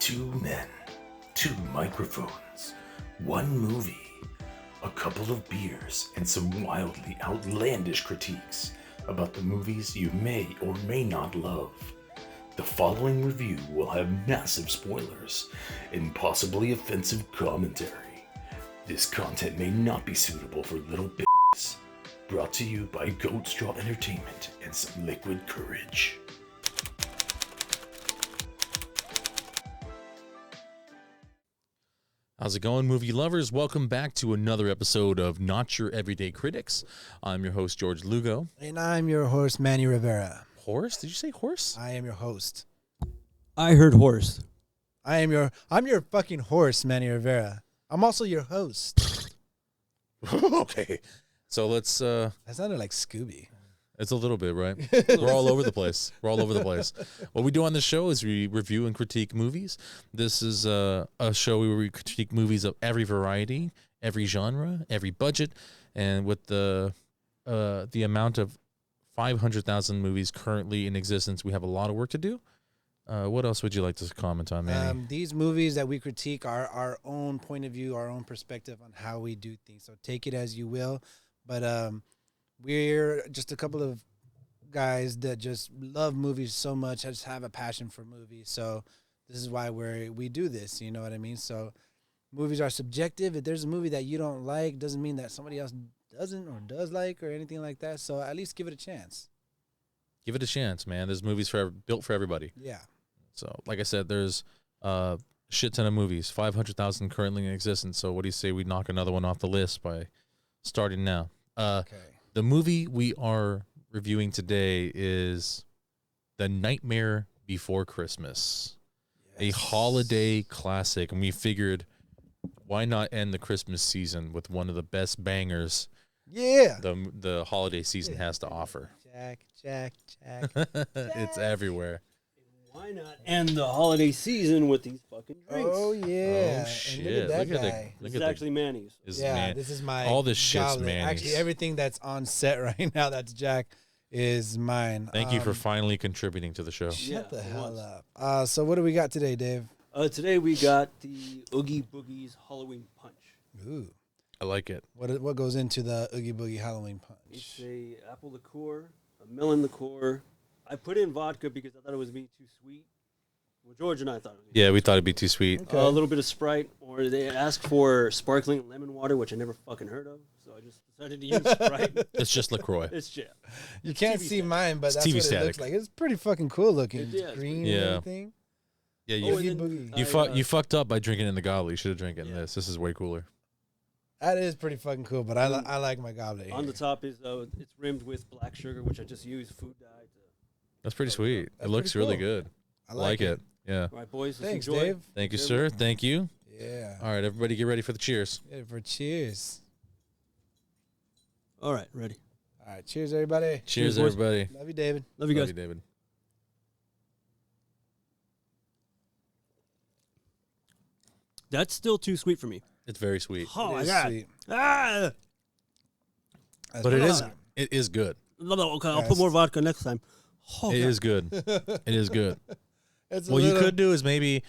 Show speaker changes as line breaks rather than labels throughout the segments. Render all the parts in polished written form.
Two men, two microphones, one movie, a couple of beers, and some wildly outlandish critiques about the movies you may or may not love. The following review will have massive spoilers and possibly offensive commentary. This content may not be suitable for little bitches. Brought to you by Goat Straw Entertainment and some liquid courage.
How's it going, movie lovers? Welcome back to another episode of Not Your Everyday Critics. I'm your host, George Lugo.
And I'm your host, Manny Rivera.
Horse? Did you say horse?
I am your host.
I heard horse.
I'm your fucking horse, Manny Rivera. I'm also your host.
Okay. So let's...
That sounded like Scooby.
It's a little bit, right? We're all over the place. What we do on this show is we review and critique movies. This is a show where we critique movies of every variety, every genre, every budget, and with the amount of 500,000 movies currently in existence, we have a lot of work to do. What else would you like to comment on, Manny?
These movies that we critique are our own point of view, our own perspective on how we do things. So take it as you will. But we're just a couple of guys that just love movies so much. I just have a passion for movies. So this is why we do this. You know what I mean? So movies are subjective. If there's a movie that you don't like, doesn't mean that somebody else doesn't or does like or anything like that. So at least give it a chance.
Give it a chance, man. There's movies built for everybody.
Yeah.
So, like I said, there's a shit ton of movies, 500,000 currently in existence. So what do you say we knock another one off the list by starting now?
Okay.
The movie we are reviewing today is The Nightmare Before Christmas, a holiday classic. And we figured, why not end the Christmas season with one of the best bangers the holiday season has to offer?
Jack.
It's everywhere.
Why not end the holiday season with these fucking drinks?
Oh, yeah.
Oh, shit.
And look at that guy.
This is actually Manny's.
This is my
all this shit's
goblet.
Manny's.
Actually, everything that's on set right now that's Jack is mine.
Thank you for finally contributing to the show.
Shut the hell up. So what do we got today, Dave?
Today we got the Oogie Boogie's Halloween Punch.
Ooh.
I like it.
What goes into the Oogie Boogie Halloween Punch?
It's a apple liqueur, a melon liqueur. I put in vodka because I thought it was being too sweet. Well, George and I thought it was.
Yeah, we thought it'd be too sweet.
Okay. A little bit of Sprite, or they asked for sparkling lemon water, which I never fucking heard of. So I just decided to use Sprite.
It's just LaCroix.
It's shit.
You can't see mine, but that's
TV
what
static.
it looks like. It's pretty fucking cool looking.
It is.
Green
Yeah.
and everything.
Yeah,
Oogie Boogie.
you fucked up by drinking it in the goblet. You should have drank it in this. This is way cooler.
That is pretty fucking cool, but I like my goblet.
On the top is it's rimmed with black sugar, which I just use food dye to.
That's pretty sweet.
That's
it looks
pretty
really
cool.
good.
I like it.
Yeah.
All right, boys. Let's
Thanks,
enjoy.
Dave.
Thank you, sir. Thank you.
Yeah.
All right, everybody get ready for the cheers.
Yeah, for cheers.
All right, ready.
All right, cheers, everybody.
Cheers,
boys.
everybody.
Love you, David.
Love you guys.
Love you, David.
That's still too sweet for me.
It's very sweet.
Oh
It
my
is
god.
sweet.
Ah!
That's
But
pretty good.
it is good.
No, okay, I'll
Yes.
put more vodka next time. Oh,
It
God.
is good. It is good.
It's a
What you
little-
could do is maybe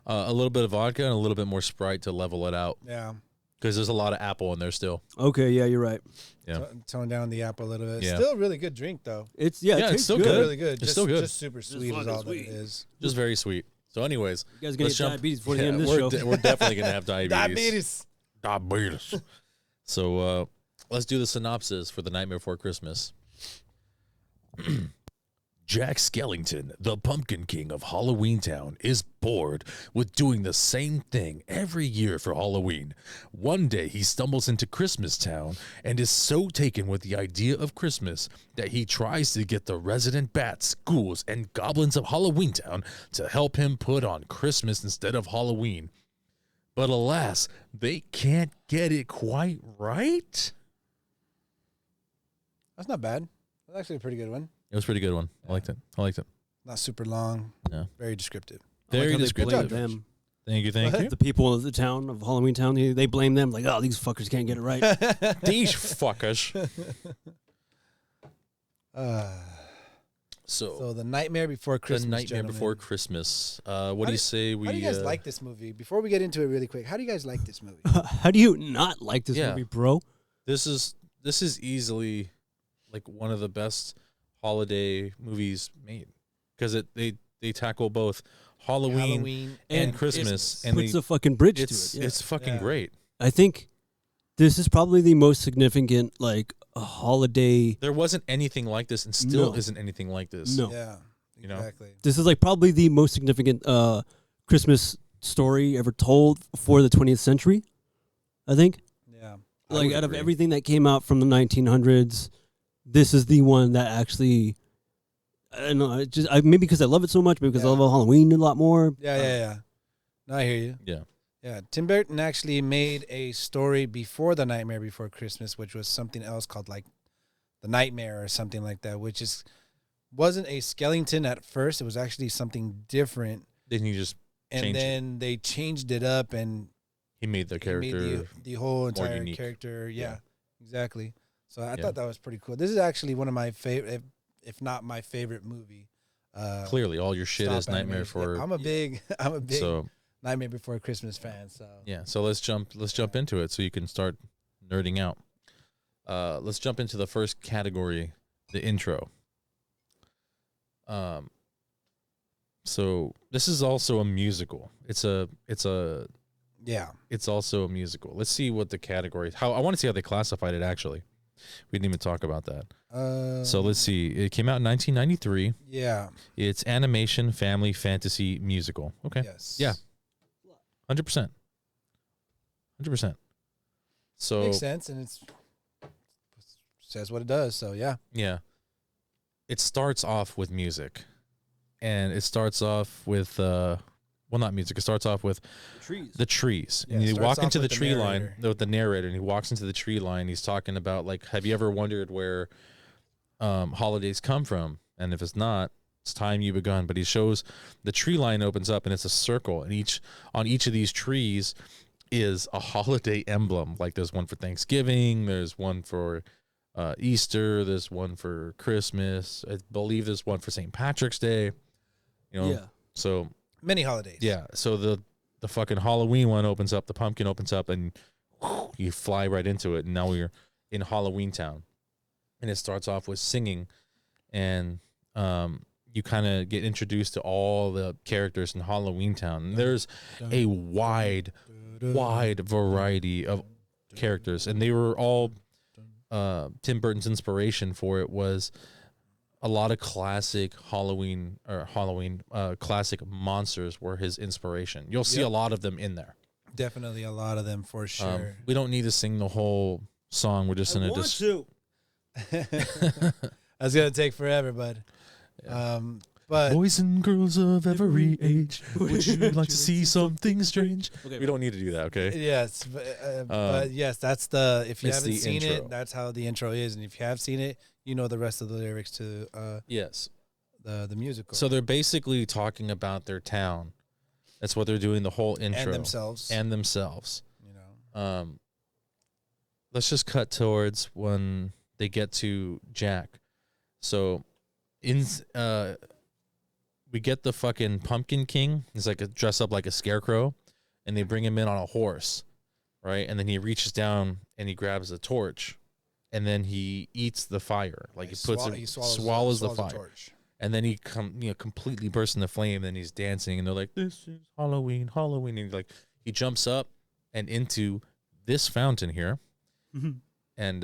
a little bit of vodka and a little bit more Sprite to level it out.
Yeah.
Because there's a lot of apple in there still.
Okay, yeah, you're right.
Yeah.
Tone down the apple a little bit.
Yeah.
Still a really good drink, though.
It's
Yeah,
it
it's
tastes
still
good.
good.
Really good.
It's still good.
Just super sweet is
fucking
all
sweet.
that it is.
Just very sweet. So anyways,
You guys gonna
let's
get
jump.
diabetes before the end of this show.
We're definitely going to have diabetes.
Diabetes.
So let's do the synopsis for The Nightmare Before Christmas. Jack Skellington, the Pumpkin King of Halloweentown, is bored with doing the same thing every year for Halloween. One day he stumbles into Christmastown and is so taken with the idea of Christmas that he tries to get the resident bats, ghouls, and goblins of Halloweentown to help him put on Christmas instead of Halloween. But alas, they can't get it quite right.
That's not bad. That's actually a pretty good one.
It was a pretty good one. I liked it.
Not super long.
Yeah.
Very descriptive.
I like
Very
how they
descriptive.
blame them.
Thank you.
The people of the town of Halloweentown, they blame them. Like, oh, these fuckers can't get it right.
These fuckers.
So The Nightmare Before Christmas.
The Nightmare
gentlemen.
Before Christmas. What do you say we?
How do you guys like this movie? Before we get into it, really quick, how do you guys like this movie?
How do you not like this
Yeah.
movie, bro?
This is easily like one of the best holiday movies made because they tackle both Halloween and Christmas, and
Puts the fucking bridge to it.
it's
Yeah.
it's fucking great.
I think this is probably the most significant like a holiday.
There wasn't anything like this, and still
No.
isn't anything like this.
No,
Yeah,
You know?
exactly.
this is like probably the most significant Christmas story ever told for the 20th century. I think.
Yeah.
Like
would
out of
agree.
everything that came out from the 1900s, this is the one that actually. I don't know. Maybe because I love it so much, maybe because I
Yeah.
love Halloween a lot more.
Yeah. No, I hear you.
Yeah.
Yeah, Tim Burton actually made a story before The Nightmare Before Christmas, which was something else called like The Nightmare or something like that, which wasn't a Skellington at first. It was actually something different,
Then he just
and
changed it.
then they changed it up and
He made the
he
character.
made the whole entire
unique.
character. Yeah,
Yeah.
exactly. So I
Yeah.
thought that was pretty cool. This is actually one of my favorite, if not my favorite movie.
Clearly, all your shit
stop
is Nightmare
animation.
for.
Yeah, I'm a big
So
Nightmare Before Christmas fan. So
yeah, so let's jump into it so you can start nerding out. Let's jump into the first category, the intro. So this is also a musical. It's
yeah.
also a musical. Let's see what the category. I want to see how they classified it. Actually, we didn't even talk about that. So let's see. It came out in 1993.
Yeah.
It's animation, family, fantasy, musical. Okay.
Yes.
Yeah. 100%. 100%. So
Makes sense, and it says what it does. So yeah.
yeah, it starts off with music, and it starts off with well, not music. It starts off with
Trees.
the trees,
Yeah,
and
it
you
starts
walk
off
into the
with the
tree line
narrator.
with the narrator, and he walks into the tree line. He's talking about like, have you ever wondered where holidays come from? And if it's not, it's time you begun. But he shows the tree line opens up, and it's a circle, and on each of these trees is a holiday emblem. Like there's one for Thanksgiving, there's one for Easter, there's one for Christmas. I believe there's one for St. Patrick's Day. You know,
Yeah.
so
Many holidays.
yeah, so the fucking Halloween one opens up, the pumpkin opens up, and you fly right into it. And now we're in Halloweentown, and it starts off with singing, and you kind of get introduced to all the characters in Halloweentown. And there's a wide variety of characters, and they were all Tim Burton's inspiration for it was a lot of classic Halloween classic monsters were his inspiration. You'll see a lot of them in there.
Definitely a lot of them for sure.
We don't need to sing the whole song. We're just
I
gonna
want
just
to.
That's gonna take forever, bud. But
boys and girls of every age. Would you like to see something strange?
Okay.
We don't need to do that, okay?
yes, but yes, that's the. If you
it's
haven't
the
seen
intro.
it, that's how the intro is, and if you have seen it, you know the rest of the lyrics to
Yes.
the musical.
So they're basically talking about their town. That's what they're doing the whole intro.
and themselves,
And themselves.
you know.
Let's just cut towards when they get to Jack. So we get the fucking Pumpkin King. He's like dressed up like a scarecrow, and they bring him in on a horse, right? And then he reaches down and he grabs a torch, and then he eats the fire. Like he puts it, swallows the fire,
torch.
and then he completely bursts into flame. And he's dancing, and they're like, "This is Halloween, Halloween!" And he jumps up and into this fountain here, and
And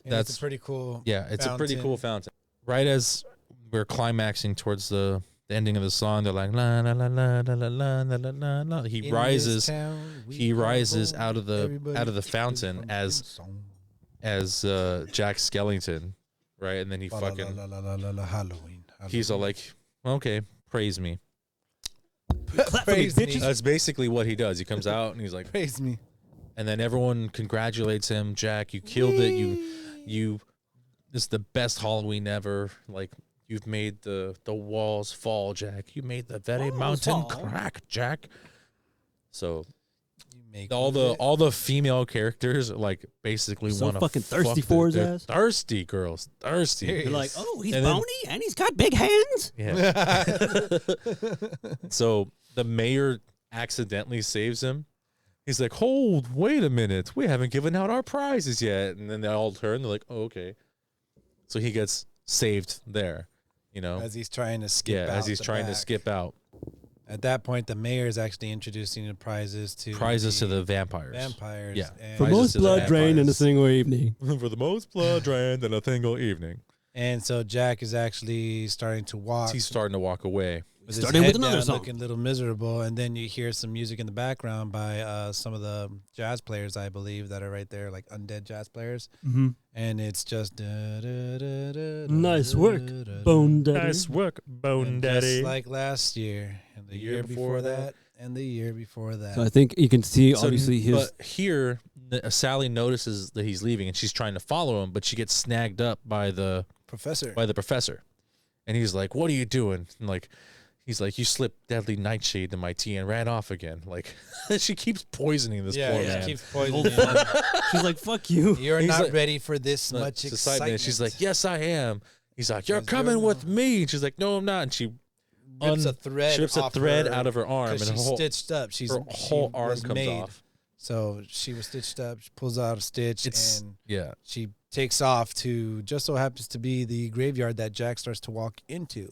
that's
it's a pretty cool.
yeah, it's a pretty
fountain.
cool fountain. Right as we're climaxing towards the ending of the song, they're like la la la la la la la la la la. He
In
rises.
this town, we
He rises
call
out of the
everybody
fountain
to the
as
song.
Jack Skellington, right? And then he
La, la,
fucking
la, la, la, la, la, Halloween.
he's all like, okay, praise me.
Praise me.
That's basically what he does. He comes out and he's like,
Praise me.
and then everyone congratulates him. Jack, you killed it. You this is the best Halloween ever. Like you've made the walls fall, Jack. You made the very
Walls
mountain
fall.
crack, Jack. So
You make
all the female characters are like basically
So
want to
fucking thirsty for his ass.
Thirsty girls, thirsty.
Serious.
You're like, oh, he's
And then-
bony and he's got big hands.
Yeah. So the mayor accidentally saves him. He's like, hold, wait a minute. We haven't given out our prizes yet. And then they all turn. They're like, oh, okay. So he gets saved there, you know?
as he's trying to skip out
As he's
the
trying to
back.
skip out.
At that point, the mayor is actually introducing the prizes to
The vampires.
vampires.
Yeah.
And,
For
Prizes
most
to the
blood drained in a
vampires.
single evening.
For the most blood drained in a single evening.
and so Jack is actually starting to walk.
He's starting to walk away.
with his
starting with
head
another
down,
song.
looking a little miserable, and then you hear some music in the background by some of the jazz players, I believe, that are right there, like undead jazz players,
Mm-hmm.
and it's just
Nice work, Bone Daddy.
Nice work, Bone
And
Daddy.
just like last year, and the year before that, and the year before that.
So I think you can see
So,
obviously his.
But here, Sally notices that he's leaving, and she's trying to follow him, but she gets snagged up by the professor, and he's like, "What are you doing?" And like, he's like, "You slipped deadly nightshade in my tea and ran off again." Like, she keeps poisoning this poor man.
keeps poisoning him.
She's like, "Fuck you."
You're
He's
not
like-
ready for this much excitement.
And she's like, "Yes, I am." He's like, "You're
Because
coming
you're
with
not.
me." And she's like, "No, I'm not." And she
rips a thread.
she rips a
off
thread
her,
out of her arm, and
'cause
her
she's
whole,
stitched up. She's
her whole
she
arm
was
comes
made.
off.
So she was stitched up. She pulls out a stitch,
It's
and
yeah.
she takes off to just so happens to be the graveyard that Jack starts to walk into.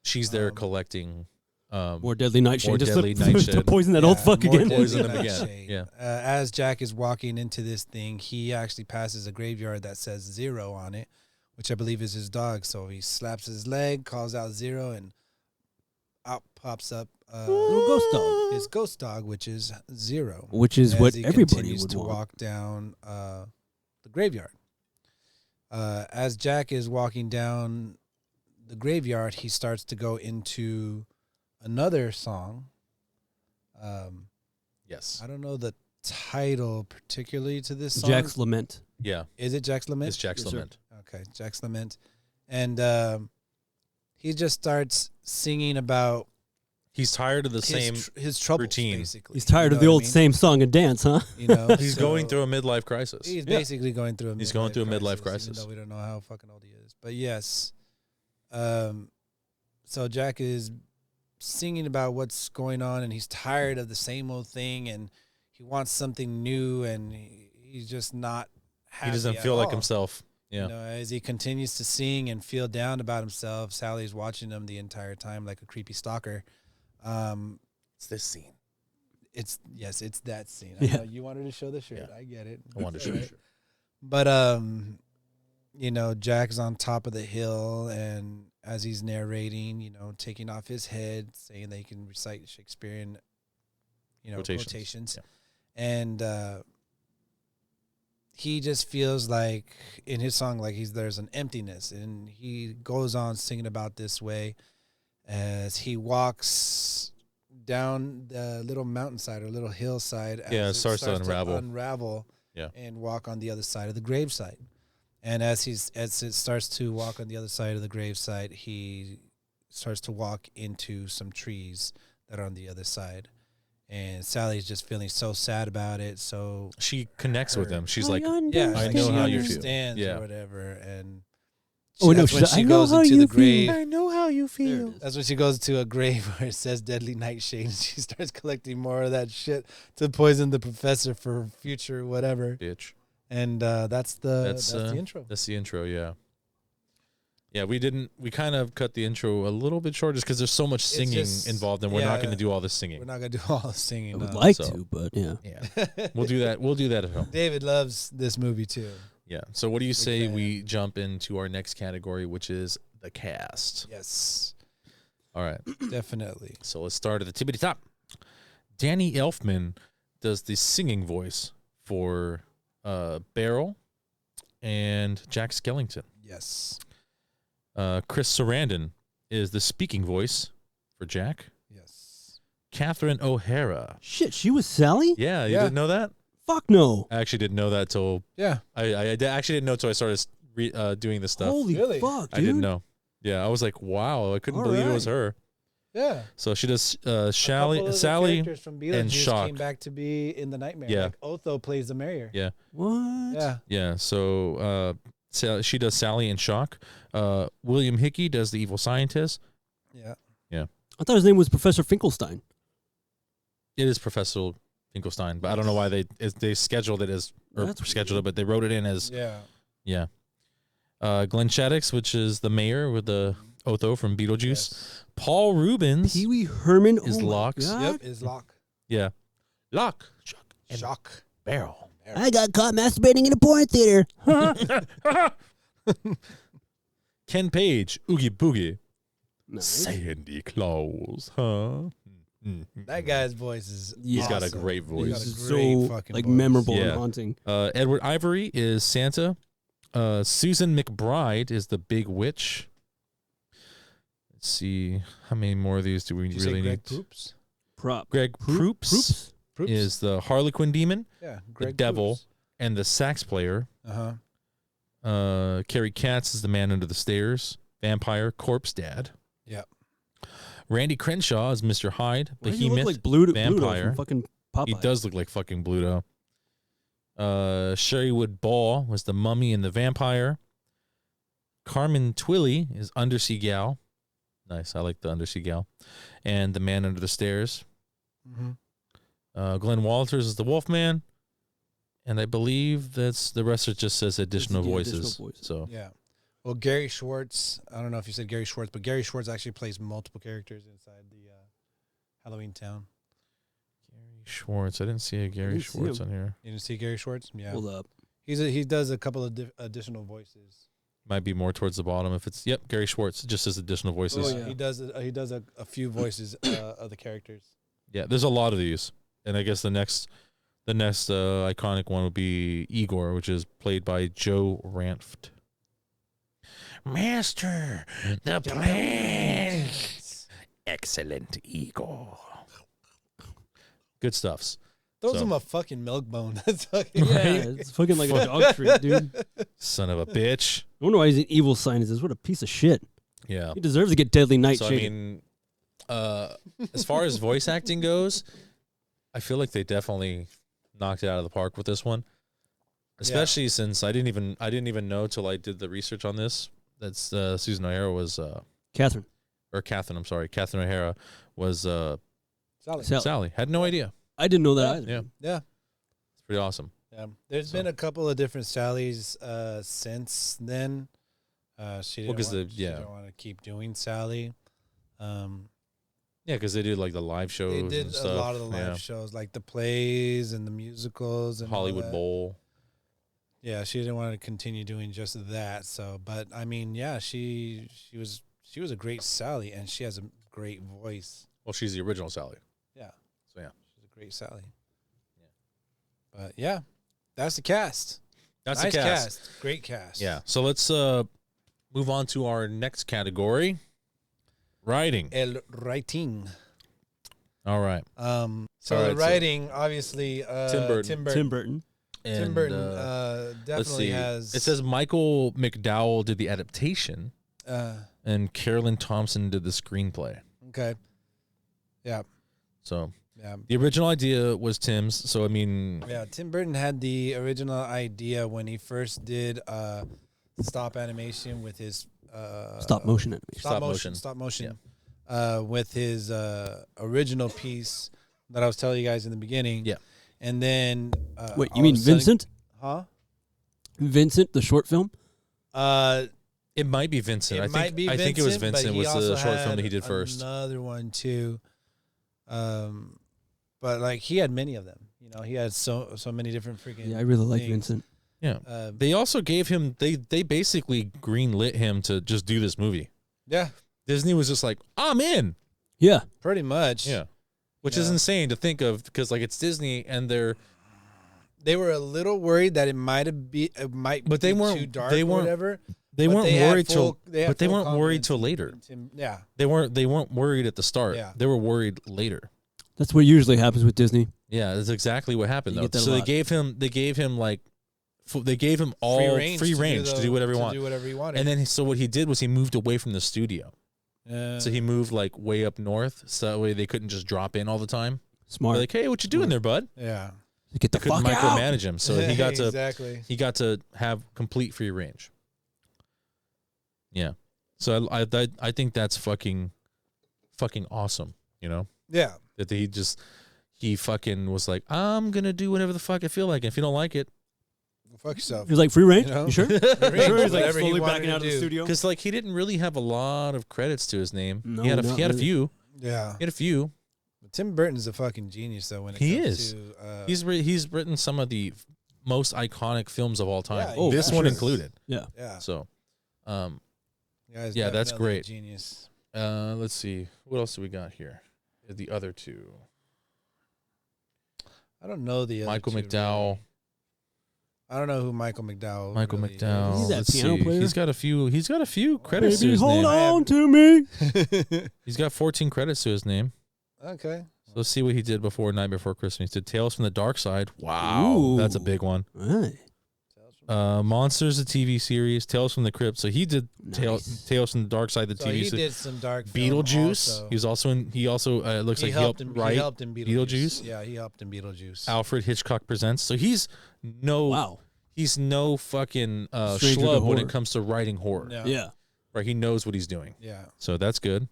She's there collecting
More deadly nightshade.
More
Just
deadly
to
nightshade.
poison that old fuck
more
again.
deadly
Poison him again.
nightshade.
Yeah.
As Jack is walking into this thing, he actually passes a graveyard that says 0 on it, which I believe is his dog. So he slaps his leg, calls out 0, and out pops up
Little ghost dog.
his ghost dog, which is 0.
Which is
as
what
he
everybody
continues
would
to
want.
walk down the graveyard. As Jack is walking down the graveyard, he starts to go into another song.
Yes.
I don't know the title particularly to this song.
Jack's Lament.
Yeah.
Is it Jack's Lament?
It's Jack's
Yes, sir.
Lament.
Okay, Jack's Lament. And he just starts singing about
He's tired of the same.
his troubles,
routine.
basically.
He's tired
You
of the
know what
old
I mean?
same song and dance, huh?
You know,
He's going through a midlife crisis.
He's
Yeah.
basically going through a
He's going through a midlife crisis.
Even though we don't know how fucking old he is. But yes. So Jack is singing about what's going on, and he's tired of the same old thing, and he wants something new, and he's just not happy.
He doesn't
at
feel like
all.
himself. Yeah.
You know, as he continues to sing and feel down about himself, Sally's watching him the entire time like a creepy stalker.
It's this scene.
It's that scene.
Yeah.
I know you wanted to show the shirt.
Yeah.
I get it.
I wanted to show
Right.
you.
But you know, Jack's on top of the hill, and as he's narrating, you know, taking off his head, saying that he can recite Shakespearean, you know, quotations.
Yeah.
And he just feels like in his song, like there's an emptiness, and he goes on singing about this way as he walks down the little mountainside or little hillside. As
Yeah, it starts to unravel. Yeah.
and walk on the other side of the gravesite. And as it starts to walk on the other side of the gravesite, he starts to walk into some trees that are on the other side. And Sally's just feeling so sad about it. So
She connects with him. She's like,
yeah,
I
like
know
she
how you feel.
understands
Yeah.
or whatever. And
Oh, no,
that's
she's
when
like,
she
"I know
goes
how
into
you
the
feel."
grave.
I know how you
There it
feel.
is.
That's when she goes to a grave where it says deadly nightshade, and she starts collecting more of that shit to poison the professor for future whatever.
Bitch.
And that's the
That's
intro.
That's the intro, yeah. Yeah, we kind of cut the intro a little bit short just because there's so much singing
just-
involved, and we're not
yeah.
going to do all the
We're
singing.
not gonna do all the singing.
I would
no.
like
So-
to, but yeah.
Yeah, we'll do that. We'll do that at home.
David loves this movie too.
Yeah. So what do you say
fan.
we jump into our next category, which is the cast?
Yes,
All right.
definitely.
So let's start at the tippity top. Danny Elfman does the singing voice for Beryl and Jack Skellington.
Yes,
Chris Sarandon is the speaking voice for Jack.
yes.
Catherine O'Hara.
Shit, she was Sally?
Yeah, you
Yeah.
didn't know that?
Fuck no.
I actually didn't know that till
Yeah,
actually didn't know till I started doing this stuff.
Holy
Really?
fuck, dude.
I didn't know. Yeah, I was like, wow, I couldn't
All
believe it was
right.
her.
Yeah.
So she does
A couple
Sally,
of the
Sally.
characters from Beetlejuice
and Shock.
came back to be in the Nightmare.
Yeah.
Like Otho plays the mayor.
Yeah.
What?
Yeah.
Yeah. So she does Sally and Shock. William Hickey does the evil scientist.
Yeah.
I thought his name was Professor Finkelstein.
It is Professor Finkelstein, but I don't know why they scheduled it as or
That's
scheduled it, but they wrote it in as
Yeah.
Glenn Shaddix, which is the mayor with the Otho from Beetlejuice.
Yes.
Paul Rubens.
Pee Wee Herman
Is
oh my
Locks.
God.
Yep. Is Lock.
Yeah. Lock. Shock. And
Shock.
Barrel.
I got caught masturbating in a porn theater.
Ken Page. Oogie Boogie.
Nice.
Sandy Claus. Huh?
That guy's voice is.
He's got a
awesome.
great voice.
He's got a
He's
great
so
fucking
like
voice.
memorable
Yeah.
and haunting.
Edward Ivory is Santa. Susan McBride is the Big Witch. Let's see. How many more of these do we
Did you say
really
Greg
need?
Proops?
Greg Proops
Proops?
is the Harlequin Demon
Yeah.
the
Greg
devil. and the sax player.
Uh huh.
Carrie Katz is the Man Under the Stairs. Vampire Corpse Dad.
Yep.
Randy Crenshaw is Mr. Hyde.
Why does he look
Behemoth.
like Bluto
Vampire.
from fucking Popeye?
He does look like fucking Bluto. Sherrywood Ball was the Mummy and the Vampire. Carmen Twilly is Undersea Gal. Nice, I like the Undersea Gal. And the Man Under the Stairs.
Mm-hmm.
Glenn Walters is the Wolfman. And I believe that's the rest of it just says additional
Yeah,
voices.
additional voices.
So
Yeah. Well, Gary Schwartz. I don't know if you said Gary Schwartz, but Gary Schwartz actually plays multiple characters inside the Halloweentown.
Gary Schwartz. I didn't see a Gary
didn't see
Schwartz
him.
on here.
You didn't see Gary Schwartz? Yeah.
Hold up.
He does a couple of additional voices.
Might be more towards the bottom. If it's Gary Schwartz. It just says additional voices.
Oh, yeah.
He does a few voices of the characters.
Yeah, there's a lot of these, and I guess the next iconic one would be Igor, which is played by Joe Ranft. Master, the plans. Excellent, Igor. Good stuffs.
Throws
So-
him a fucking milk bone. That's fucking
Yeah, it's fucking like a dog treat, dude.
Son of a bitch.
I wonder why he's an evil scientist. What a piece of shit.
Yeah.
He deserves to get deadly
So I
nightshade.
mean, as far as voice acting goes, I feel like they definitely knocked it out of the park with this one. Especially since I didn't even know till I did the research on this. That's Susan O'Hara was
Catherine.
Catherine. I'm sorry, Catherine O'Hara was
Sally.
Sally. Had no idea.
I didn't know that either.
Yeah,
Yeah.
it's pretty awesome.
Yeah. There's been a couple of different Sallys since then. She didn't
'cause
she didn't want to keep doing Sally.
Yeah, because they did like the live shows.
They did
and
a
stuff.
lot of the live
Yeah.
shows, like the plays and the musicals and all
Hollywood
that.
Bowl.
Yeah, she didn't want to continue doing just that. So, but I mean, yeah, she was a great Sally, and she has a great voice.
Well, she's the original Sally.
Yeah,
So yeah,
she's a great Sally. Yeah, but yeah, that's the cast.
that's
Nice
the cast.
Great cast.
Yeah. So let's move on to our next category. Writing.
El writing.
All right.
So
All
the
right, so-
writing, obviously,
Tim Burton.
Tim
Tim Burton.
Tim Burton
let's
definitely
see.
has.
It says Michael McDowell did the adaptation, and Carolyn Thompson did the screenplay.
Okay. Yeah.
So
Yeah.
the original idea was Tim's. So I mean,
Yeah. Tim Burton had the original idea when he first did stop animation with his
Stop motion animation.
Stop motion. With his original piece that I was telling you guys in the beginning.
Yeah.
And then
Wait,
all
you mean
of a sudden-
Vincent?
Huh?
Vincent, the short film?
it might be Vincent.
It might be
I think it was
but
Vincent
he
was the
also
short film
had
that he did first.
Another one too. But like he had many of them. You know, he had so many different freaking.
Yeah, I really like
things.
Vincent.
Yeah. They also gave him they basically greenlit him to just do this movie.
Yeah,
Disney was just like, I'm in.
Yeah.
pretty much.
Yeah. Which is
Yeah.
insane to think of because like it's Disney and they're
They were a little worried that it might be
But they
be
weren't-
too dark
they
or
weren't-
whatever.
they
But
weren't
they had
worried
full-
till
they had
but they
full
weren't worried
confidence
till
in
later.
Tim. Yeah.
They weren't worried at the start.
Yeah.
They were worried later.
That's what usually happens with Disney.
Yeah, that's exactly what happened
You
though.
get that a
So
lot.
they gave him like they gave him all free range to do whatever he wanted.
Do whatever he wanted.
And then so what he did was he moved away from the studio. So he moved like way up north, so that way they couldn't just drop in all the time.
Smart.
They're like, hey, what you doing there, bud?
Yeah.
Get the
They couldn't
fuck out.
micromanage him, so he got to
exactly.
he got to have complete free range. Yeah, so I think that's fucking awesome. You know
Yeah.
that he fucking was like, I'm gonna do whatever the fuck I feel like. If you don't like it,
Well, fuck yourself.
He's like, free range?
You know?
You sure?
Range,
Sure, he's like
whatever he
slowly
wanted
backing
to
out of the
do.
studio.
because like he didn't really have a lot of credits to his name.
No,
he had a
not really.
few.
Yeah.
He had a few.
But Tim Burton's a fucking genius, though. When it
He
comes
is.
to
He's written some of the most iconic films of all time.
Yeah,
This
for
one
sure.
included.
Yeah.
yeah.
So,
He's
yeah, that's
definitely a
great.
Genius.
let's see. What else do we got here? The other two.
I don't know the other
Michael
two,
McDowell.
really. I don't know who Michael McDowell.
Michael
really
McDowell.
He's that
Let's
piano
see.
player?
He's got a few credits to
Baby,
his
hold
name.
on to me.
is.
He's got 14 credits to his name.
Okay.
So let's see what he did before Night Before Christmas. He did Tales from the Dark Side. Wow,
Ooh.
that's a big one.
Hey.
Monsters, the TV series. Tales from the Crypt. So he did
Nice.
Tales from the Dark Side, the
So
TV
he
series.
did some dark film
Beetlejuice.
also.
He was also in. He also looks like he helped
in,
write
He helped in
Beetlejuice.
Yeah, he helped in Beetlejuice.
Alfred Hitchcock Presents. So he's no
Wow.
he's no fucking
Stranger to
schlub when it
horror.
comes to writing horror.
No.
Yeah.
Right, he knows what he's doing.
Yeah.
So that's good.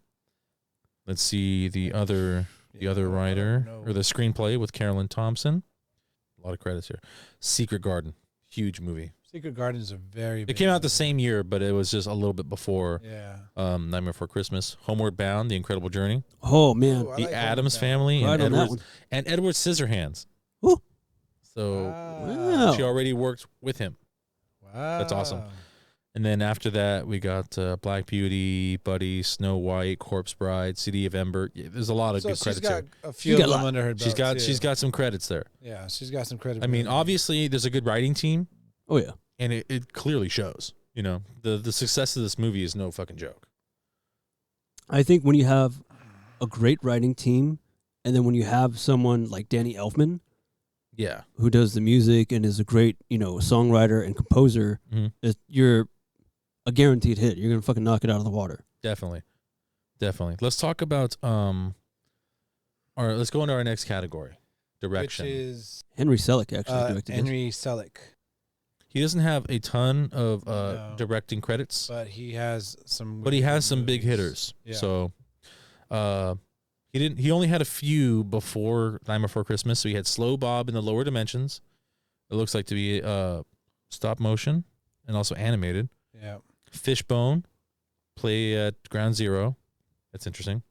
Let's see the other writer or the screenplay with Carolyn Thompson. A lot of credits here. Secret Garden, huge movie.
Secret Garden is a very.
It
big
came out the
movie.
same year, but it was just a little bit before
Yeah.
Nightmare Before Christmas. Homeward Bound, The Incredible Journey,
Oh, man.
Ooh, I
The
like
Addams
Homeward Bound.
Family,
Right on that one.
and Edward Scissorhands.
Ooh.
So
Wow.
she already worked with him.
Wow.
That's awesome. And then after that, we got Black Beauty, Buddy, Snow White, Corpse Bride, City of Ember. Yeah, there's a lot of
So
good
she's
credits
got
here.
a few
got
of
a
them
lot.
under her belt.
She's got some credits there.
Yeah, she's got some credit.
I mean, obviously, there's a good writing team,
Oh, yeah.
and it clearly shows. You know, the success of this movie is no fucking joke.
I think when you have a great writing team, and then when you have someone like Danny Elfman,
Yeah.
who does the music and is a great, songwriter and composer,
Mhm.
you're a guaranteed hit. You're gonna fucking knock it out of the water.
Definitely. Let's talk about let's go into our next category. Direction.
which is
Henry Selick actually directed this.
Henry Selick,
He doesn't have a ton of
No.
directing credits,
but he has some.
but he has
good
some big
movies.
hitters.
Yeah.
So he only had a few before Nightmare Before Christmas. So he had Slow Bob in the Lower Dimensions. It looks like to be stop motion and also animated.
Yeah.
Fishbone, play at Ground Zero. That's interesting.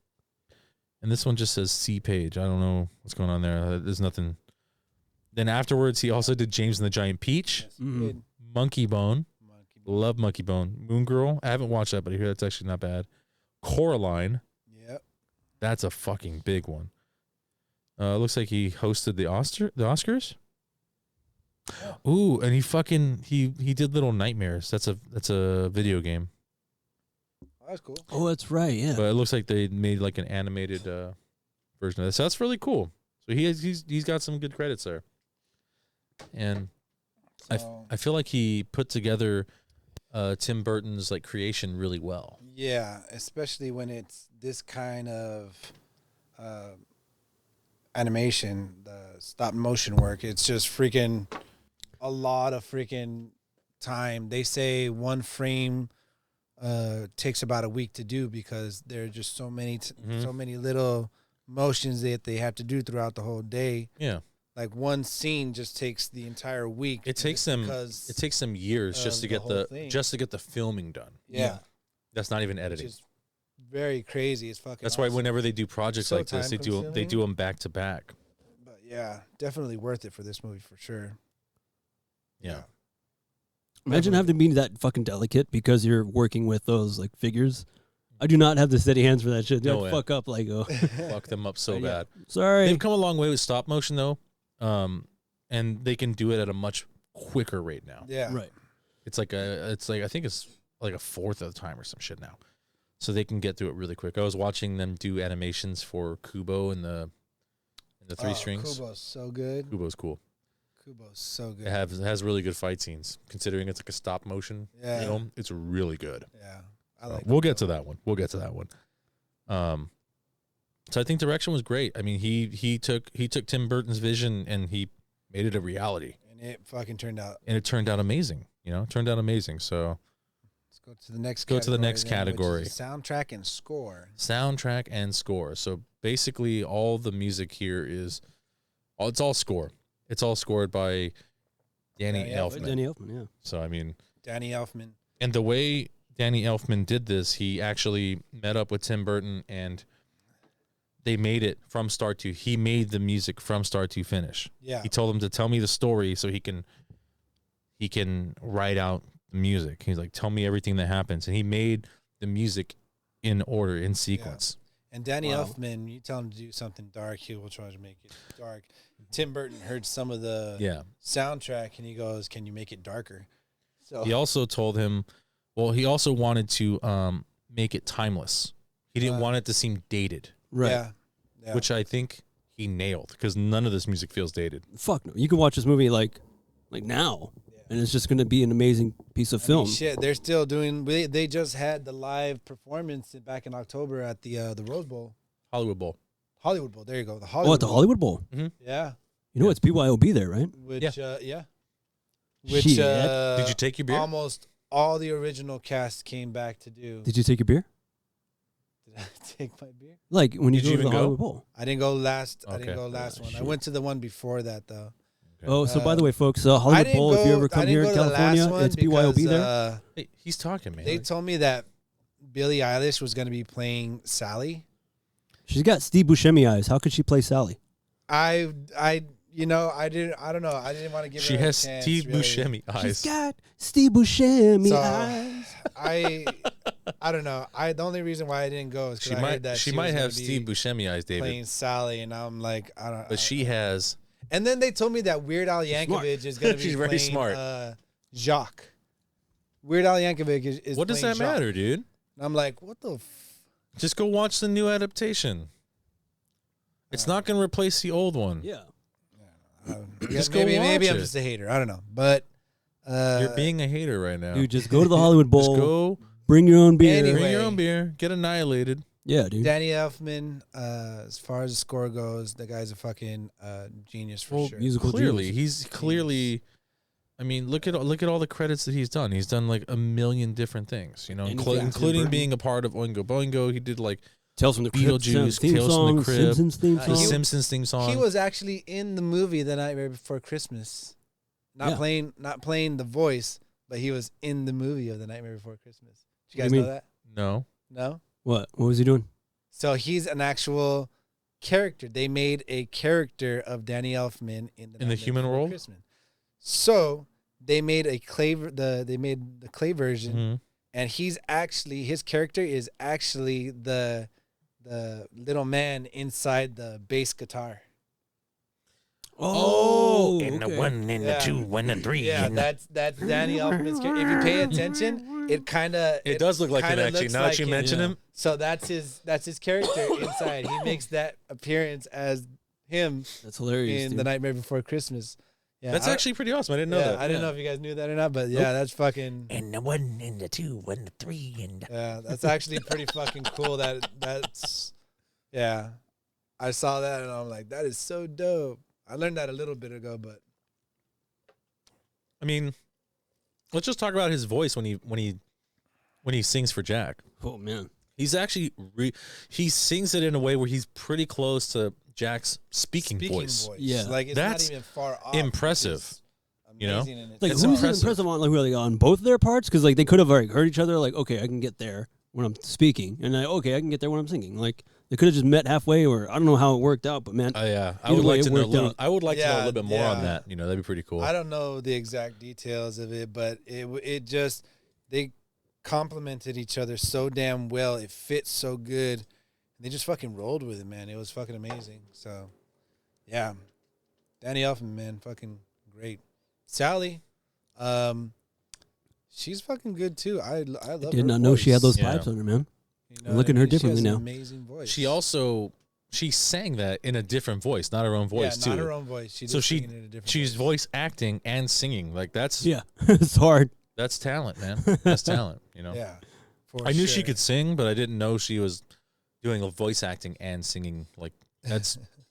And this one just says C Page. I don't know what's going on there. There's nothing. Then afterwards, he also did James and the Giant Peach,
Yes, he
Mhm.
did.
Monkey Bone.
Monkey Bone.
Love Monkey Bone. Moon Girl. I haven't watched that, but I hear that's actually not bad. Coraline.
Yep.
That's a fucking big one. Looks like he hosted the Oscars. Ooh, and he did Little Nightmares. That's a video game.
That's cool.
Oh, that's right. Yeah.
But it looks like they made like an animated version of this. So that's really cool. So he's got some good credits there. And
So,
I feel like he put together Tim Burton's like creation really well.
yeah, especially when it's this kind of animation, the stop motion work. It's just freaking a lot of freaking time. They say one frame takes about a week to do because there are just so many
Mhm.
so many little motions that they have to do throughout the whole day.
Yeah.
Like one scene just takes the entire week.
It takes
just
them
because
it takes them years just
of
to
the
get
whole
the
thing.
just to get the filming done.
yeah,
That's not even
which
editing.
is very crazy. It's fucking.
That's why
awesome.
whenever they do projects
So
like this, they do
time-consuming.
them back to back.
But yeah, definitely worth it for this movie for sure.
Yeah.
Imagine having to be that fucking delicate because you're working with those like figures. I do not have the steady hands for that shit.
No
I'd
way.
fuck up Lego.
Fuck them up so
Yeah.
bad.
Sorry.
They've come a long way with stop motion though. And they can do it at a much quicker rate now.
Yeah,
Right.
It's like I think it's like a fourth of the time or some shit now. So they can get through it really quick. I was watching them do animations for Kubo and the three strings.
Kubo's so good.
Kubo's cool.
Kubo's so good.
It has really good fight scenes. Considering it's like a stop motion
Yeah.
film, it's really good.
Yeah, I like.
We'll get
Kubo.
to that one. We'll get to that one. So I think direction was great. I mean, he took Tim Burton's vision and he made it a reality.
And it fucking turned out.
And it turned out amazing. You know, it turned out amazing. So
Let's go to the next.
Go to the next
then, which is
category.
soundtrack and score.
Soundtrack and score. So basically, all the music here is, it's all score. It's all scored by Danny Elfman.
Danny Elfman, yeah.
So I mean,
Danny Elfman.
and the way Danny Elfman did this, he actually met up with Tim Burton and they made it from start to. He made the music from start to finish.
Yeah.
He told him to tell me the story so he can write out the music. He's like, tell me everything that happens, and he made the music in order, in sequence.
And Danny Elfman, you tell him to do something dark, he will try to make it dark. Tim Burton heard some of the soundtrack, and he goes, "Can you make it darker?" So
He also told him, he also wanted to make it timeless. He didn't want it to seem dated,
Right.
Yeah.
which I think he nailed because none of this music feels dated.
Fuck no. You can watch this movie like now, and it's just going to be an amazing piece of film.
Shit, they're still doing. They just had the live performance back in October at the Rose Bowl,
Hollywood Bowl.
Hollywood Bowl. There you go, the
Oh,
Hollywood.
at the Hollywood Bowl.
Yeah.
You know it's BYOB there, right?
Which
Yeah.
Which
Shit.
Did you take your beer?
Almost all the original cast came back to do.
Did you take your beer?
Did I take my beer?
Like when you
Did
go
you
to the
even go?
Hollywood Bowl.
I didn't go last. I
Okay.
didn't go last one. I
shit.
went to the one before that though.
Oh, so by
Uh,
the way, folks,
I
Hollywood
didn't
Bowl, if you ever
I
come
didn't
here
go
in
to the last
California,
one
it's BYOB
because,
there.
Hey, he's talking, man.
They told me that Billie Eilish was going to be playing Sally.
She's got Steve Buscemi eyes. How could she play Sally?
I don't know. I didn't want to give
She
her
has
a chance,
Steve
really.
Buscemi eyes.
She's got Steve Buscemi
So,
eyes.
I don't know. The only reason why I didn't go is
She
because I heard
might
that
she
was
might
gonna
have
be
Steve Buscemi eyes, David.
playing Sally, and I'm like, I don't.
But she has.
And then they told me that Weird Al
smart.
Yankovic is going to be
She's very
playing
smart.
Jacques. Weird Al Yankovic is
What does
playing
that
Jacques.
matter, dude?
And I'm like, what the?
Just go watch the new adaptation. It's not going to replace the old one.
Yeah.
Just go
maybe
watch
I'm
it.
just a hater. I don't know, but
You're being a hater right now.
Dude, just go to the Hollywood
Just
Bowl.
go
Bring your own beer.
Anyway.
bring your own beer. Get annihilated.
Yeah, dude.
Danny Elfman, as far as the score goes, the guy's a fucking genius for sure.
musical
Clearly,
genius.
he's clearly. I mean, look at all the credits that he's done. He's done like a million different things, you know,
And
including
Burton.
being a part of Oingo Boingo. He did like
Tales from the Crypt,
Beetlejuice,
theme
Tales from the
song,
Crypt,
Simpsons theme
Uh,
the
song.
Simpsons theme song.
He was actually in the movie The Nightmare Before Christmas, not
Yeah.
playing the voice, but he was in the movie of The Nightmare Before Christmas. Did you
What
guys
do you
know
mean?
that?
No.
No.
What was he doing?
So he's an actual character. They made a character of Danny Elfman in
the
Nightmare
human
Before
world?
Christmas. So they made a clay. They made the clay version,
Mhm.
and his character is actually the little man inside the bass guitar.
Oh,
and the
okay.
one and
Yeah.
the two and the three.
Yeah,
and
that's Danny Elfman's character. If you pay attention, it kind of
It does look like him, actually. Now that you mention him,
So that's his character inside. He makes that appearance as him
That's hilarious.
in
dude.
The Nightmare Before Christmas. Yeah,
that's actually pretty awesome. I didn't know
yeah,
that.
I didn't know if you guys knew that or not, but yeah, that's fucking.
and the one and the two and the three and
Yeah, that's actually pretty fucking cool. That's yeah. I saw that and I'm like, that is so dope. I learned that a little bit ago, but
I mean, let's just talk about his voice when he sings for Jack.
Oh man.
He's actually he sings it in a way where he's pretty close to Jack's speaking voice.
Yeah.
like it's
That's
not even far off.
impressive,
It's
you know?
amazing in
Like
It's
who's
impressive.
impressive on like really on both their parts? Because like they could have like heard each other. Like okay, I can get there when I'm speaking, and okay, I can get there when I'm singing. Like they could have just met halfway, or I don't know how it worked out, but man,
Yeah, I
Either
would
way,
like
it
to know a
worked
little.
out.
I would like to know a
Yeah,
little bit more on
yeah.
that. You know, that'd be pretty cool.
I don't know the exact details of it, but it just they complemented each other so damn well. It fits so good. They just fucking rolled with it, man. It was fucking amazing. So, yeah, Danny Elfman, man, fucking great. Sally, she's fucking good too. I love.
I did
her
not know she had
voice.
those
Yeah.
pipes on her, man.
You know
I'm
what
looking at her
She has
differently
an
now.
Amazing voice.
She sang that in a different voice, not her own voice
yeah,
too.
not her own voice. She
So
just singing in a different
she's
voice.
voice acting and singing. Like that's
Yeah, it's hard.
talent, man. That's talent. You know.
Yeah, for
I knew she
sure.
could sing, but I didn't know she was doing a voice acting and singing. Like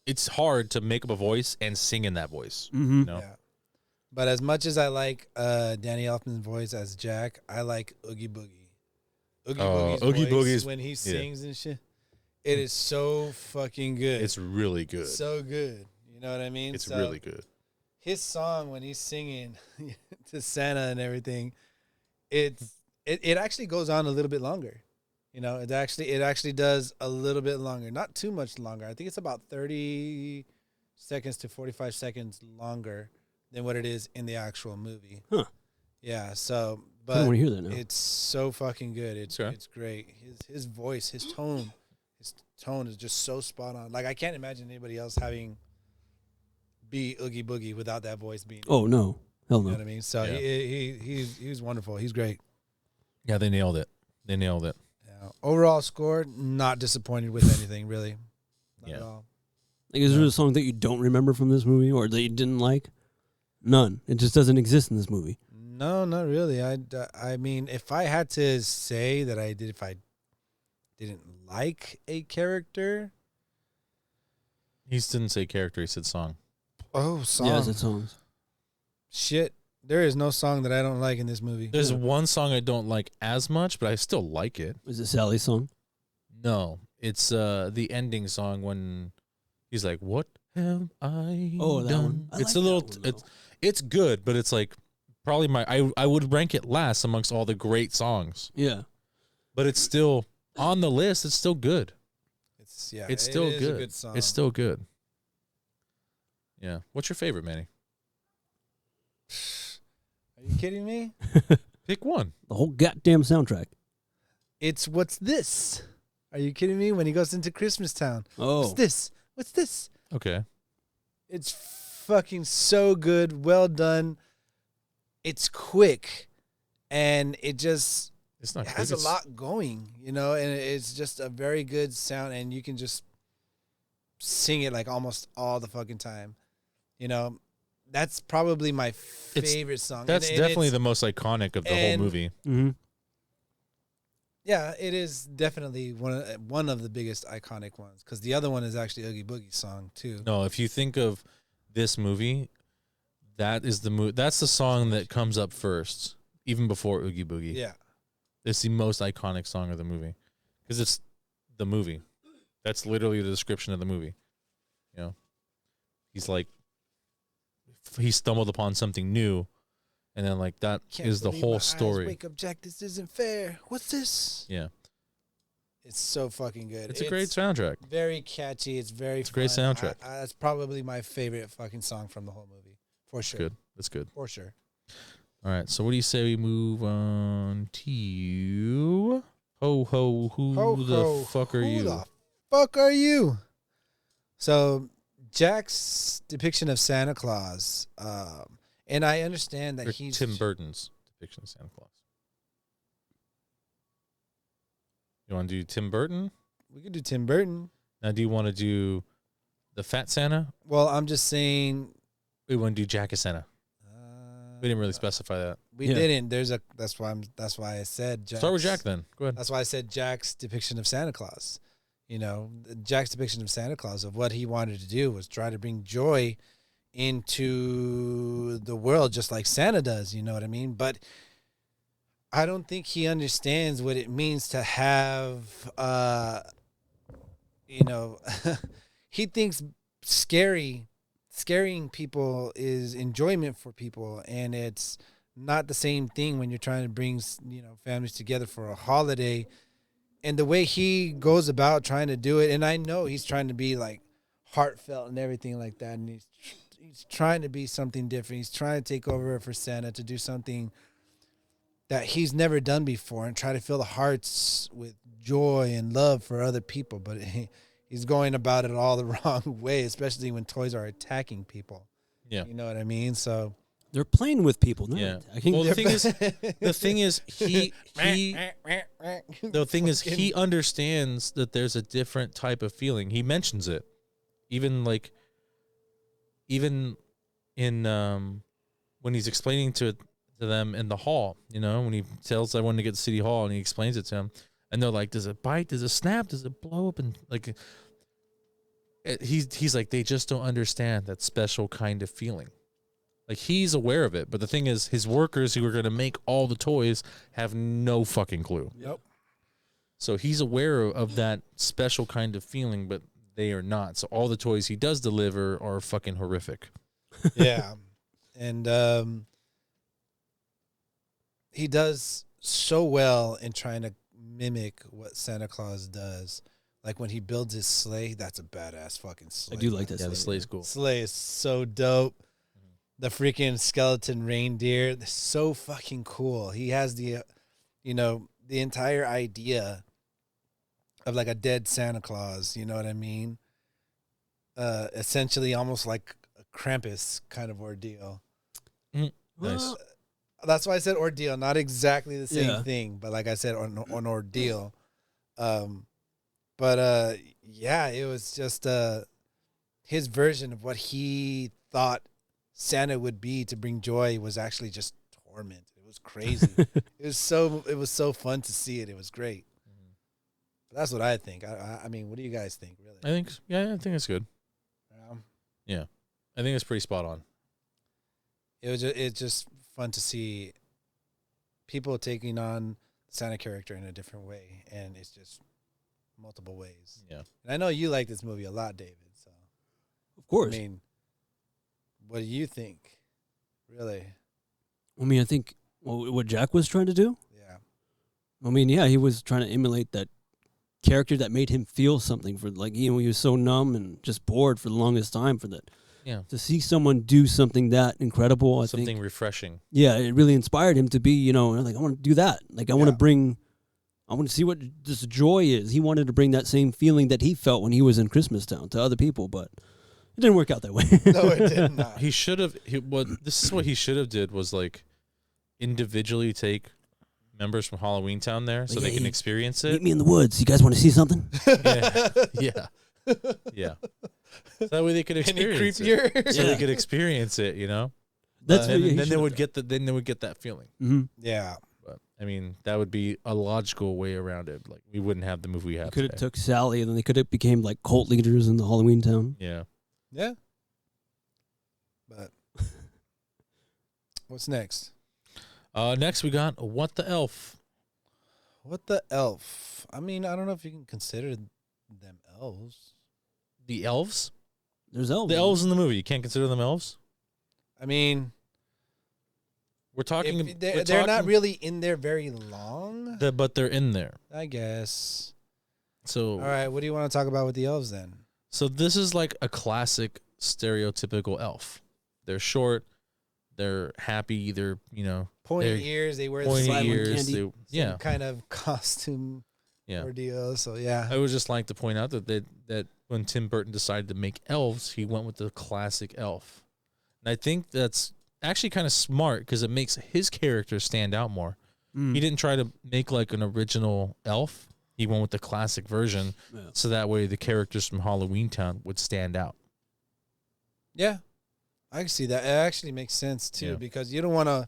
it's hard to make up a voice and sing in that voice.
Mm-hmm.
You know?
Yeah. But as much as I like Danny Elfman's voice as Jack, I like Oogie Boogie. Boogie's
Oogie
voice
Boogie's-
when he
yeah.
sings and shit. It is so fucking good.
It's really good.
so good. You know what I mean?
It's
So
really good.
his song when he's singing to Santa and everything, it actually goes on a little bit longer. You know, it actually does a little bit longer, not too much longer. I think it's about 30 seconds to 45 seconds longer than what it is in the actual movie.
Huh.
Yeah. So,
I don't
but
want to hear that now.
it's so fucking good. It's
Okay.
it's great. His voice, his tone is just so spot on. Like I can't imagine anybody else be Oogie Boogie without that voice being.
Oh no, hell
You know
no.
what I mean? So
Yeah.
he's wonderful. He's great.
Yeah, they nailed it. They nailed it.
Yeah. Overall score, not disappointed with anything really. Not at
Yeah.
all.
Like, is there a song that you don't remember from this movie or that you didn't like? None. It just doesn't exist in this movie.
No, not really. I mean, if I had to say that if I didn't like a character,
He didn't say character. He said song.
song.
Yeah, it's songs.
Shit. There is no song that I don't like in this movie.
There's one song I don't like as much, but I still like it.
Is it Sally's song?
No, it's the ending song when he's like, "What have I
Oh, that
done?"
one. I
It's
like
a little.
that one, though.
It's good, but it's like probably I would rank it last amongst all the great songs.
Yeah.
But it's still on the list. It's still good.
It's yeah.
It's
it
still
is
good.
A good song.
It's still good. Yeah. What's your favorite, Manny?
Are you kidding me?
Pick one.
The whole goddamn soundtrack.
It's What's This? Are you kidding me? When he goes into Christmas Town.
Oh.
What's this? What's this?
Okay.
It's fucking so good. Well done. It's quick. And it just
It's not.
it has a
quick, it's-
lot going, you know, and it's just a very good sound, and you can just sing it like almost all the fucking time. You know, that's probably my favorite song.
That's
And
definitely
it's-
the most iconic of the whole
and-
movie.
Mm-hmm.
Yeah, it is definitely one of the biggest iconic ones, because the other one is actually Oogie Boogie's song too.
No, if you think of this movie, that is that's the song that comes up first, even before Oogie Boogie.
Yeah,
It's the most iconic song of the movie because it's the movie. That's literally the description of the movie. You know, he's like, he stumbled upon something new, and then like that
Can't
is the
believe
whole
my eyes.
story.
Wake up, Jack! This isn't fair. What's this?
Yeah,
It's so fucking good.
it's a great soundtrack.
Very catchy. It's very.
It's a great
fun.
soundtrack.
That's probably my favorite fucking song from the whole movie, for sure.
Good. That's good.
For sure.
All right. So what do you say we move on to Ho Ho? Who the fuck are
who
you?
the fuck are you? So Jack's depiction of Santa Claus, and I understand that
Or
he's
Tim Burton's depiction of Santa Claus. You want to do Tim Burton?
We could do Tim Burton.
Now, do you want to do the Fat Santa?
Well, I'm just saying.
We want to do Jack of Santa. We didn't really specify that.
We
Yeah.
didn't. That's why I said Jack's,
Start with Jack then. Go ahead.
That's why I said Jack's depiction of Santa Claus. You know, Jack's depiction of Santa Claus, of what he wanted to do was try to bring joy into the world just like Santa does, you know what I mean? But I don't think he understands what it means to have he thinks scaring people is enjoyment for people, and it's not the same thing when you're trying to bring, families together for a holiday. And the way he goes about trying to do it, and I know he's trying to be like heartfelt and everything like that, and he's trying to be something different. He's trying to take over for Santa, to do something that he's never done before, and try to fill the hearts with joy and love for other people. But he's going about it all the wrong way, especially when toys are attacking people.
Yeah.
You know what I mean? So
They're playing with people. Not
Yeah.
attacking.
Well, the thing is, he understands that there's a different type of feeling. He mentions it, even in when he's explaining to them in the hall. You know, when he tells everyone to get to City Hall and he explains it to him. And they're like, does it bite? Does it snap? Does it blow up? And like, he's like, they just don't understand that special kind of feeling. Like, he's aware of it, but the thing is, his workers who are going to make all the toys have no fucking clue.
Yep.
So he's aware of that special kind of feeling, but they are not. So all the toys he does deliver are fucking horrific.
Yeah. And he does so well in trying to mimic what Santa Claus does. Like when he builds his sleigh, that's a badass fucking sleigh.
I do like that.
Yeah, the sleigh's cool.
Sleigh is so dope. The freaking skeleton reindeer, they're so fucking cool. He has the, the entire idea of like a dead Santa Claus. You know what I mean? Essentially, almost like a Krampus kind of ordeal.
Nice.
That's why I said ordeal, not exactly the same thing, but like I said, an ordeal. Yeah, it was just his version of what he thought Santa would be to bring joy was actually just torment. It was crazy. It was so fun to see it. It was great. But that's what I think. I mean, what do you guys think? Really?
I think it's good. Yeah, I think it's pretty spot on.
It's just fun to see people taking on Santa character in a different way, and it's just multiple ways.
Yeah,
and I know you like this movie a lot, David. So,
Of course.
I mean, what do you think? Really?
I mean, I think what Jack was trying to do.
Yeah.
I mean, yeah, he was trying to emulate that character that made him feel something for, like, he was so numb and just bored for the longest time for that.
Yeah.
To see someone do something that incredible, I think.
Something refreshing.
Yeah, it really inspired him to be, like, I want to do that. Like, I want to see what this joy is. He wanted to bring that same feeling that he felt when he was in Christmastown to other people, but it didn't work out that way.
No, it did not.
He should have. This is what he should have did was like individually take members from Halloweentown there so they can experience it.
Meet me in the woods. You guys want to see something?
Yeah. So that way they could experience it. So they could experience it,
That's
and then they would get that feeling.
Mm-hmm.
Yeah.
But I mean, that would be a logical way around it. Like, we wouldn't have the movie we have.
Could have took Sally, and then they could have became like cult leaders in the Halloweentown.
Yeah.
Yeah. But what's next?
Next we got What the Elf.
What the elf? I mean, I don't know if you can consider them elves.
The elves?
There's elves.
The elves in the movie. You can't consider them elves?
I mean,
We're talking.
they're not really in there very long.
But they're in there.
I guess.
So
All right, what do you want to talk about with the elves then?
So this is like a classic stereotypical elf. They're short. They're happy. They're
Pointy ears. They wear the
pointy
silent
ears.
candy,
They,
some kind of costume ordeal. So yeah,
I would just like to point out that when Tim Burton decided to make elves, he went with the classic elf, and I think that's actually kind of smart because it makes his character stand out more. He didn't try to make like an original elf. He went with the classic version, so that way the characters from Halloweentown would stand out.
yeah, I can see that. It actually makes sense too because you don't want to,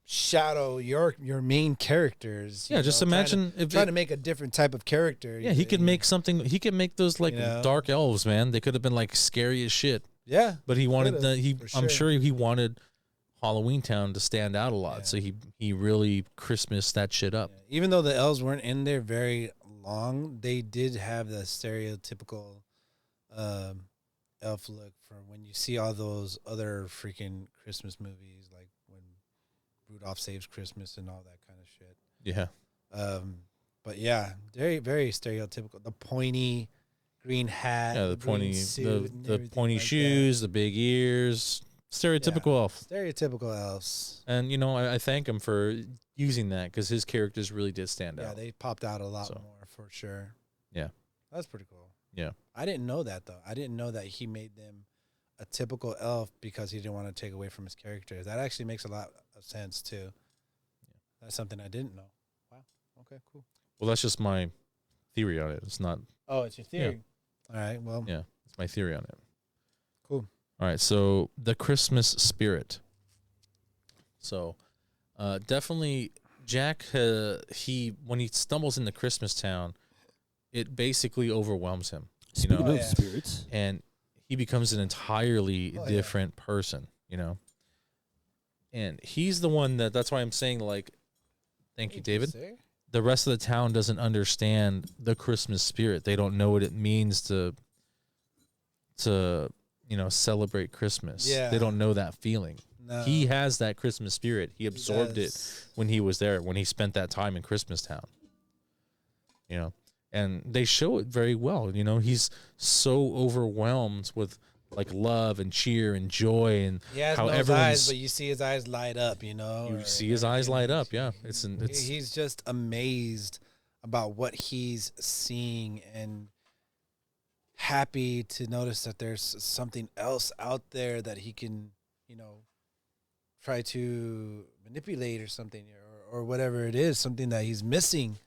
shadow your main characters.
Yeah, just imagine
trying to make a different type of character.
Yeah, he could make something. He could make those like dark elves, man. They could have been like scary as shit.
Yeah,
but he wanted I'm
sure
he wanted Halloweentown to stand out a lot, so he really Christmased that shit up.
Yeah. Even though the elves weren't in there very long, they did have the stereotypical elf look for when you see all those other freaking Christmas movies, like when Rudolph Saves Christmas and all that kind of shit.
Yeah.
But yeah, very, very stereotypical. The pointy green hat,
the pointy
suit,
the pointy
like
shoes, the big ears. Stereotypical elf.
Stereotypical elves.
And, I thank him for using that because his characters really did stand out.
Yeah, they popped out a lot more for sure.
Yeah.
That's pretty cool.
Yeah.
I didn't know that, though. I didn't know that he made them a typical elf because he didn't want to take away from his character. That actually makes a lot of sense, too. Yeah. That's something I didn't know. Wow. Okay, cool.
Well, that's just my theory on it. It's not.
Oh, it's your theory. Yeah. All right, well.
Yeah, it's my theory on it.
Cool.
All right, so the Christmas spirit. So definitely Jack, when he stumbles into Christmas Town, it basically overwhelms him.
Speaking of
yeah.
spirits,
And he becomes an entirely different person, And he's the one that's why I'm saying, like, thank you, David. The rest of the town doesn't understand the Christmas spirit. They don't know what it means to celebrate Christmas.
Yeah.
They don't know that feeling.
No.
He has that Christmas spirit. He absorbed it when he was there, when he spent that time in Christmas Town. And they show it very well. He's so overwhelmed with like love and cheer and joy, and
He has
how
no
everyone's.
eyes, but you see his eyes light up.
You see his eyes light up. Yeah, it's
He's just amazed about what he's seeing and happy to notice that there's something else out there that he can, try to manipulate or something, or whatever it is, something that he's missing.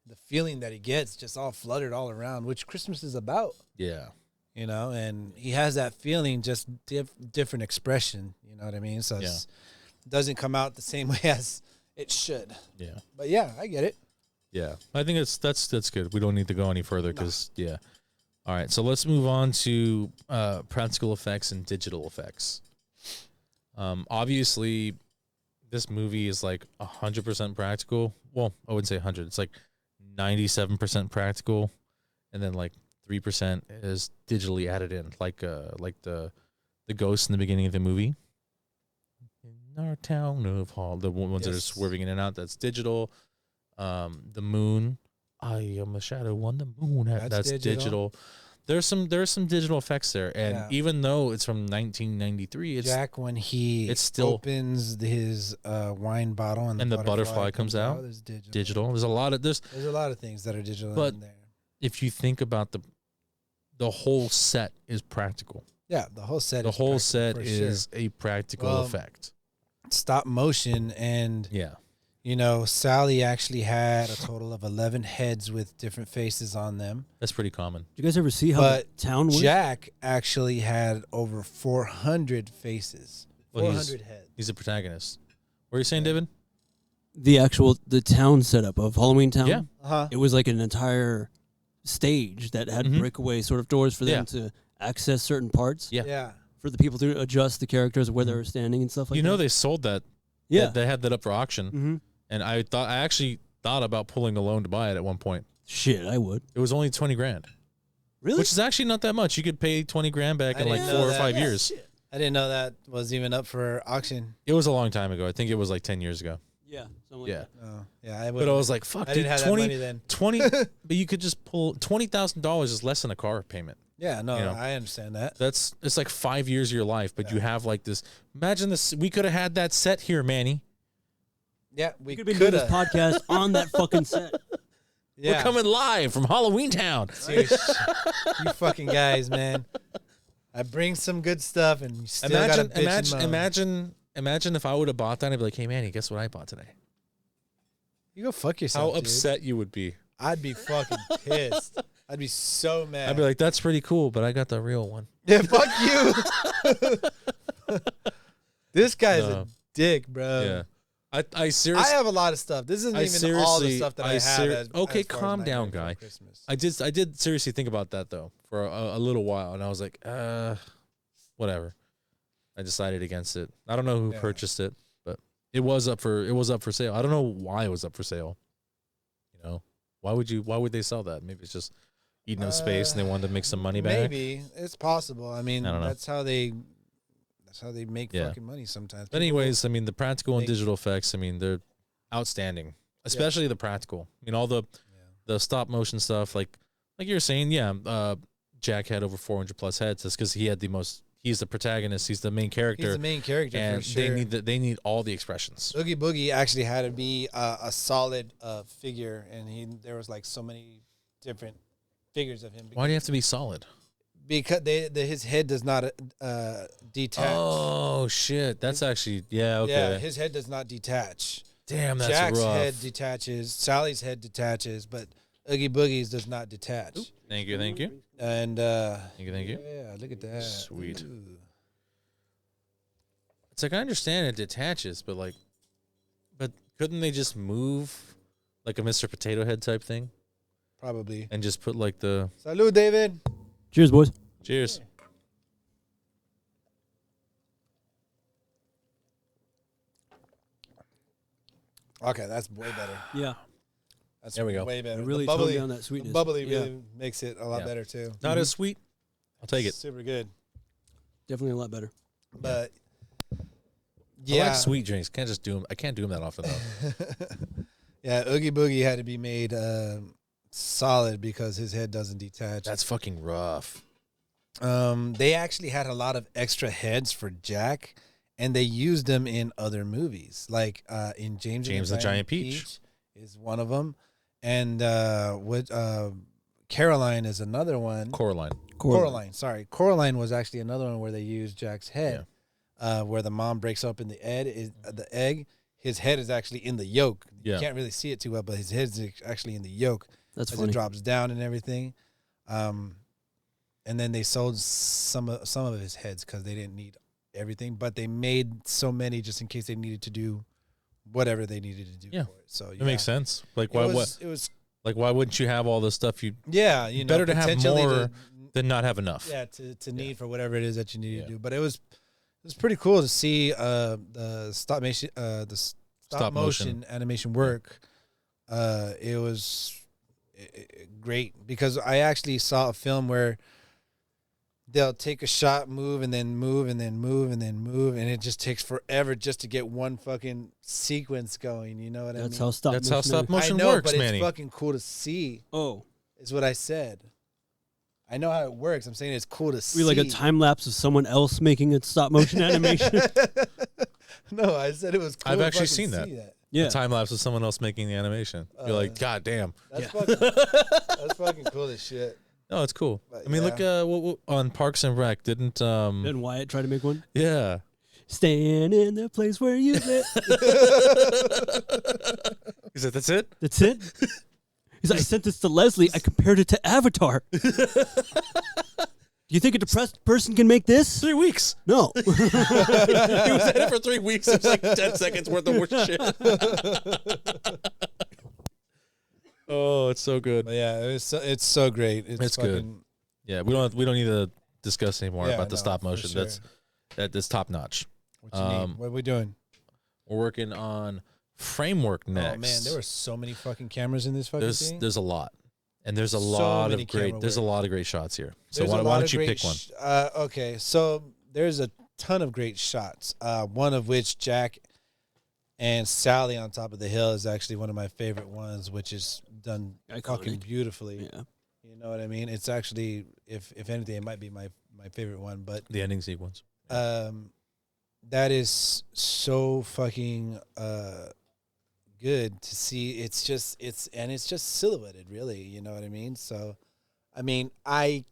The feeling that he gets just all fluttered all around, which Christmas is about.
yeah.
And he has that feeling, just different expression. You know what I mean? So it doesn't come out the same way as it should.
Yeah.
But yeah, I get it.
Yeah, I think that's good. We don't need to go any further because All right, so let's move on to practical effects and digital effects. Obviously, this movie is like 100% practical. Well, I wouldn't say 100. It's like 97% practical, and then like 3% is digitally added in, like the ghosts in the beginning of the movie. In our town of Hall, the ones that are swerving in and out, that's digital. The moon, I am a shadow on the moon. That's digital. There's some digital effects there, and even though it's from 1993, it's
Jack when he
still
opens his wine bottle and
the butterfly comes out.
Is
digital. There's a lot of
things that are digital
but
in there.
If you think about the whole set is practical.
Yeah, the whole set.
Is a practical effect.
Stop motion, and Sally actually had a total of 11 heads with different faces on them.
That's pretty common.
Did you guys ever see how the town was?
Jack actually had over 400 faces. 400 heads.
He's a protagonist. What are you saying, David?
The town setup of Halloweentown.
Yeah.
Uh-huh.
It was like an entire stage that had breakaway sort of doors for them to access certain parts.
Yeah.
Yeah.
For the people to adjust the characters where they were standing and stuff like that.
They sold that.
Yeah.
They had that up for auction.
Mm-hmm.
And I actually thought about pulling a loan to buy it at one point.
Shit, I would.
It was only $20,000.
Really?
Which is actually not that much. You could pay $20,000 back in like 4 or 5 years.
I didn't know that was even up for auction.
It was a long time ago. I think it was like 10 years ago.
Yeah.
Oh, yeah.
But I was like, fuck,
I
dude,
didn't have
20,
that money then.
20, but you could just pull $20,000 is less than a car payment.
Yeah, no, I understand that.
It's like 5 years of your life, but you have like this. Imagine this. We could have had that set here, Manny.
Yeah, we
could have been doing this podcast on that fucking set.
Yeah.
We're coming live from Halloweentown.
You fucking guys, man. I bring some good stuff, and you still got to bitch and moan.
Imagine if I would have bought that. I'd be like, hey, Manny, guess what I bought today?
You go fuck yourself,
How upset you would be.
I'd be fucking pissed. I'd be so mad.
I'd be like, that's pretty cool, but I got the real one.
Yeah, fuck you. This guy's a dick, bro.
Yeah. I seriously.
I have a lot of stuff. This isn't even all the stuff that I have.
Okay, calm down, guy. I did seriously think about that though for a little while, and I was like, whatever. I decided against it. I don't know who purchased it, but it was up for sale. I don't know why it was up for sale. Why would they sell that? Maybe it's just eating up space and they wanted to make some money back.
Maybe it's possible. I mean,
I don't know.
that's how they make fucking money sometimes.
But anyways, I mean, the practical and digital effects, I mean, they're outstanding, especially the practical. I mean, all the stop motion stuff, like you were saying, Jack had over 400 plus heads. That's because he's the protagonist. He's the main character.
He's the main character,
and
for sure.
they need all the expressions.
Oogie Boogie actually had to be a solid figure, and there was like so many different figures of him.
Why do you have to be solid?
Because his head does not detach.
Oh shit, that's actually okay.
Yeah, his head does not detach.
Damn, that's
Jack's
rough.
head detaches. Sally's head detaches, but Oogie Boogie's does not detach.
Oop. Thank you.
And
thank you.
Yeah, look at that.
Sweet.
Ooh.
It's like I understand it detaches, but Couldn't they just move like a Mr. Potato Head type thing
Probably.
and just put like the
Salud, David.
Cheers, boys.
cheers?
Okay, that's way better.
Yeah.
That's
There we go.
way better.
It really
the bubbly,
toned down that sweetness.
The bubbly
Yeah.
really makes it a lot
Yeah.
better too.
Not as sweet. I'll take it.
Super good.
Definitely a lot better.
But
I
yeah,
like sweet drinks. Can't just do them. I can't do them that often though.
yeah. Oogie Boogie had to be made solid because his head doesn't detach.
That's fucking rough.
They actually had a lot of extra heads for Jack, and they used them in other movies, like in James and the Giant Peach is one of them, and Caroline is another one.
Coraline.
Sorry, Coraline was actually another one where they used Jack's head, where the mom breaks open the egg. His head is actually in the yolk.
Yeah.
You can't really see it too well, but his head is actually in the yolk.
That's
as
funny.
it drops down and everything. And then they sold some of his heads because they didn't need everything, but they made so many just in case they needed to do whatever they needed to do
Yeah.
for it. So
It makes sense. Like
It
why?
was, it was
Like why wouldn't you have all the stuff you?
yeah, you know,
Better to have
potentially
more than not have enough.
to need for whatever it is that you need
Yeah.
to do. But it was pretty cool to see the stop motion animation work. It was great because I actually saw a film where they'll take a shot, move, and then move, and then move, and then move, and it just takes forever just to get one fucking sequence going. You know what I mean?
That's how stop
That's
motion
how stop
is.
motion
I know,
works,
but
Manny.
it's fucking cool to see.
Oh.
Is what I said. I know how it works. I'm saying it's cool to see.
We like a time lapse of someone else making a stop motion animation.
No, I said it was cool.
I've
to
actually
fucking
seen that.
see
Yeah.
The time lapse of someone else making the animation. You're like, God damn.
That's fucking cool as shit.
No, it's cool.
But
I mean, look on Parks and Rec. Didn't
Didn't Wyatt try to make one?
yeah.
Stand in the place where you live.
He said, "That's it."
That's it. He's like, I sent this to Leslie. I compared it to Avatar. Do you think a depressed person can make this?
3 weeks.
No.
He was at it for 3 weeks. It was like 10 seconds worth of worst shit. Oh, it's so good.
But yeah, it's so great.
It's
fucking,
good. Yeah, we don't need to discuss anymore
Yeah,
about the
no,
stop
for
motion.
sure.
That's top notch.
What you need? What are we doing?
We're working on framework next.
Oh man, there were so many fucking cameras in this fucking thing.
There's a lot, and there's a
So
lot
many
of great.
camera
There's a
work.
lot of great shots here. So
There's
why
a lot
don't
of
you
great
pick one?
Okay, so there's a ton of great shots. One of which Jack and Sally on top of the hill is actually one of my favorite ones, which is done fucking
Iconic.
beautifully.
Yeah.
You know what I mean? It's actually, if anything, it might be my favorite one. But
The ending sequence.
that is so fucking good to see. It's just silhouetted, really. You know what I mean? So, I mean, I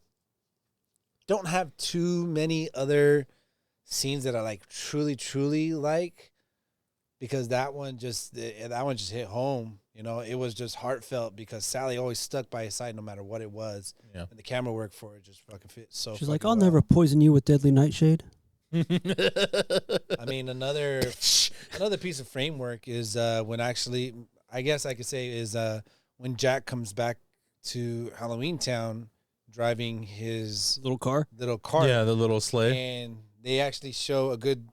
don't have too many other scenes that I like truly like, because that one just hit home. You know, it was just heartfelt because Sally always stuck by his side no matter what it was.
Yeah.
And the camera work for it just fucking fit so.
She's like,
fucking
I'll
well.
never poison you with deadly nightshade.
I mean, another piece of framework is when actually, I guess I could say, is when Jack comes back to Halloweentown driving his
Little car.
little cart.
Yeah, the little sleigh.
And they actually show a good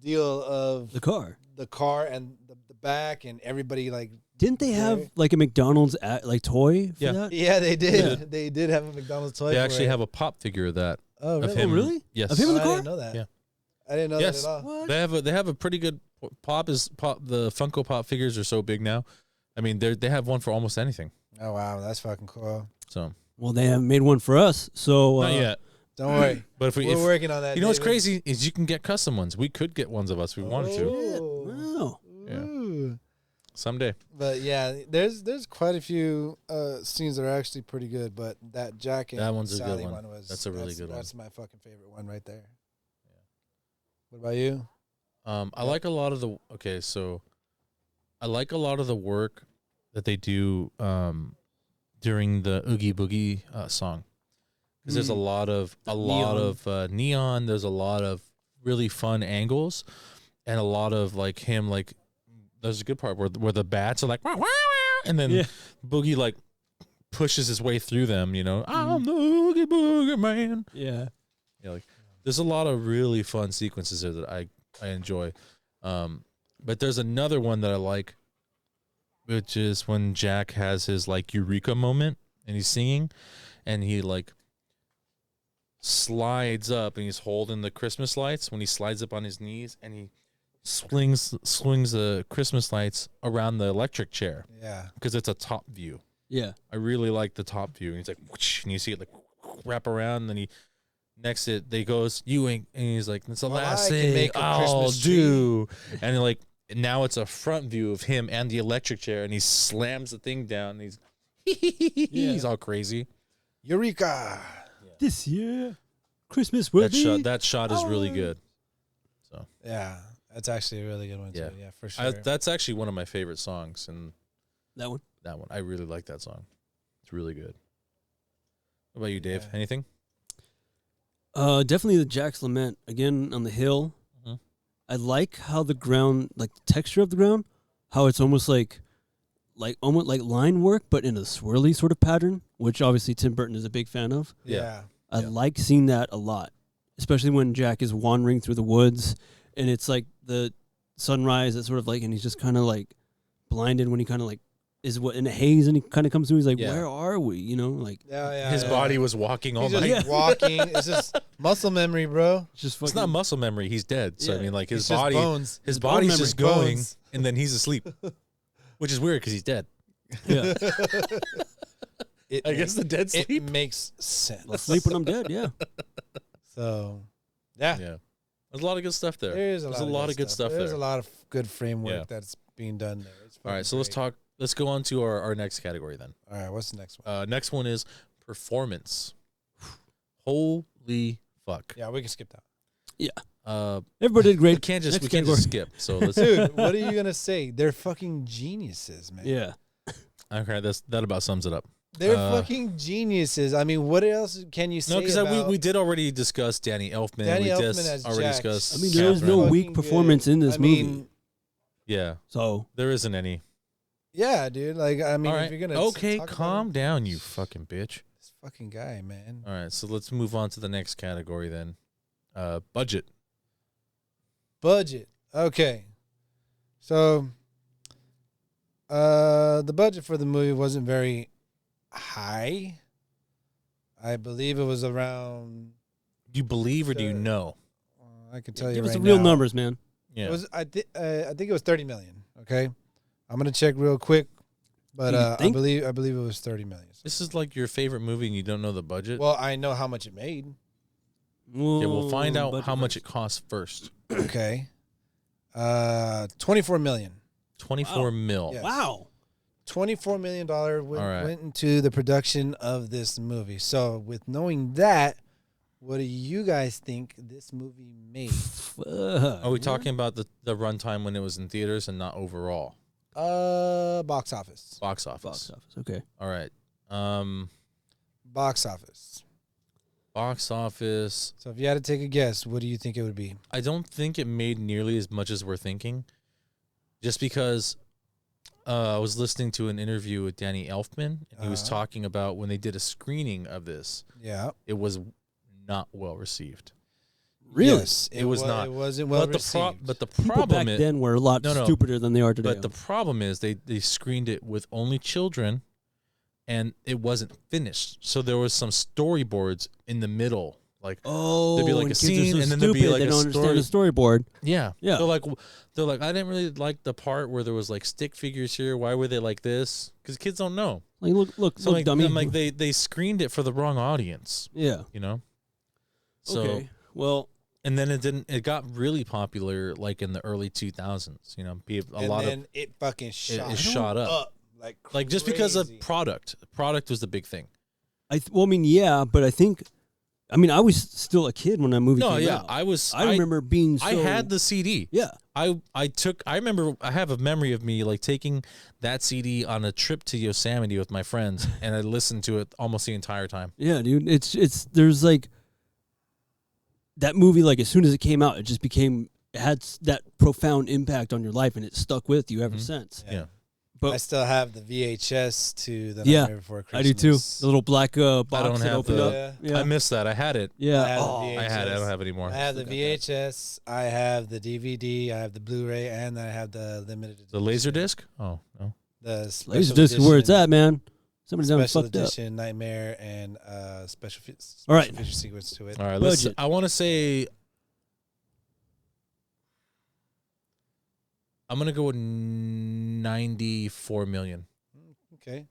deal of
The car.
the car and the back and everybody like.
Didn't they have
There.
like a McDonald's toy for
Yeah.
that?
Yeah, they did.
Yeah.
They did have a McDonald's toy.
They
for
actually
it.
have a pop figure of that.
Oh, really?
Of him.
Oh, really?
Yes.
Of him in the
I
car?
didn't know that.
Yeah.
I didn't know
Yes.
that at all.
What?
They have a pretty good pop. The Funko Pop figures are so big now. I mean, they have one for almost anything.
Oh wow, that's fucking cool.
So
Well, they haven't made one for us, so
not yet.
Don't worry,
But if
we're working on that.
you know what's
David.
crazy is you can get custom ones. We could get ones of us if we wanted to
Oh.
Wow.
Yeah.
Ooh.
someday.
But yeah, there's quite a few scenes that are actually pretty good. But that Jack and
That one's a good
Sally
one.
was
That's a really good one.
That's my fucking favorite one right there. What about you?
I like a lot of the I like a lot of the work that they do during the Oogie Boogie song, because there's a lot of neon. There's a lot of really fun angles, and a lot of like him like there's a good part where the bats are like, wah, wah, wah, and then Boogie like pushes his way through them. You know, I'm the Oogie Boogie man.
Yeah.
Yeah, like there's a lot of really fun sequences there that I enjoy. But there's another one that I like, which is when Jack has his like eureka moment and he's singing, and he like slides up and he's holding the Christmas lights when he slides up on his knees and he swings the Christmas lights around the electric chair.
Yeah,
because it's a top view.
Yeah.
I really like the top view. And he's like, whoosh, and you see it like wrap around, and then he next it they goes, you ain't, and he's like, it's the last thing I'll do. And like now it's a front view of him and the electric chair, and he slams the thing down, and he's he's all crazy.
Eureka!
This year, Christmas will be.
That shot is really good. So
yeah, that's actually a really good one too. Yeah, for sure.
That's actually one of my favorite songs, and
That one.
I really like that song. It's really good. What about you, Dave? Anything?
Definitely the Jack's Lament again on the hill.
Mm-hmm.
I like how the ground, like the texture of the ground, how it's almost like line work, but in a swirly sort of pattern, which obviously Tim Burton is a big fan of.
Yeah.
I like seeing that a lot, especially when Jack is wandering through the woods, and it's like the sunrise. It's sort of like, and he's just kind of like blinded when he kind of like is in a haze, and he kind of comes through. He's like, "Where are we?" You know, like
his body was walking all night.
Just walking. It's just muscle memory, bro.
It's not muscle memory. He's dead. So I mean, like his
It's
body,
bones.
his body's just going,
Bones.
and then he's asleep, which is weird because he's dead.
Yeah.
I guess the dead sleep.
It makes sense.
I'll sleep when I'm dead. Yeah.
So, yeah.
There's a lot of good stuff there.
There's a lot of good stuff
there.
There's a lot of good framework that's being done there. It's
all right, so let's go on to our next category then.
All right, what's the next one?
Next one is performance. Holy fuck.
Yeah, we can skip that.
Yeah. Everybody did great.
We can't just
category.
skip. So let's
Dude, what are you gonna say? They're fucking geniuses, man.
Yeah.
Okay, that about sums it up.
They're fucking geniuses. I mean, what else can you say?
No, because we did already discuss Danny Elfman.
Danny Elfman as
already
Jack.
discussed.
I mean, there is no
Catherine.
weak performance in this movie.
Yeah.
So
there isn't any.
Yeah, dude. Like, I mean,
All right.
if you're gonna
okay,
talk
calm down, you fucking bitch.
this fucking guy, man.
All right, so let's move on to the next category then. Budget.
Budget. Okay. So, the budget for the movie wasn't very high. I believe it was around.
Do you believe or do you know?
I can tell you
give
right
us the real
now.
numbers, man.
Yeah.
It was. I think it was 30 million. Okay, I'm gonna check real quick, but
You
I
think?
believe it was 30 million.
This is like your favorite movie and you don't know the budget?
Well, I know how much it made.
Yeah, we'll find out
budget
how much
first.
it costs first.
Okay, 24 million.
24 mil.
Yes.
Wow.
$24 million
right.
went into the production of this movie. So, with knowing that, what do you guys think this movie made?
Are we talking about the runtime when it was in theaters and not overall?
Box office.
Box office.
Box office. Okay.
All right.
Box office.
Box office.
So, if you had to take a guess, what do you think it would be?
I don't think it made nearly as much as we're thinking. Just because I was listening to an interview with Danny Elfman, and he was talking about when they did a screening of this,
Yeah.
it was not well received.
Really?
Yes,
It was not.
It wasn't well
But
received.
the
People
problem
back
is,
then were a lot
No, no.
stupider than they are today.
but the problem is they screened it with only children, and it wasn't finished. So there was some storyboards in the middle, like
there'd
be like
when
a
kids are
scene,
so
and then there'd be
stupid,
like
they
a
don't understand the storyboard.
yeah.
Yeah.
They're like I didn't really like the part where there was like stick figures here. Why were they like this? Because kids don't know.
Like, look,
So like,
dummy.
I'm like they screened it for the wrong audience.
Yeah.
You know. So
Okay. Well,
and then it got really popular like in the early 2000s. You know,
it fucking shot.
it shot up. Like just because of
crazy.
product was the big thing.
I mean, yeah, but I was still a kid when that movie came out.
I
remember being so...
I had the CD.
Yeah.
I remember I have a memory of me like taking that CD on a trip to Yosemite with my friends, and I listened to it almost the entire time.
Yeah, dude. It's there's like that movie, like as soon as it came out, it just became had that profound impact on your life, and it stuck with you ever since.
Yeah.
I
But
still have the VHS to the
Yeah,
Nightmare Before Christmas.
I do too. The little black box
I don't
that
have
opened
the.
up. Yeah.
I missed that. I had it.
Yeah.
I have the
Oh,
VHS.
I had it. I don't have it anymore.
I have the
Still got that.
VHS, I have the DVD, I have the Blu-ray, and then I have the limited edition.
The Laserdisc? Oh no.
The special
Laserdisc is where it's
edition-
at, man. Somebody done
Special
fucked up.
edition Nightmare and special
All right.
feature sequence to it.
All right. Let's.
Budget.
I want to say. I'm gonna go with 94 million.
Okay.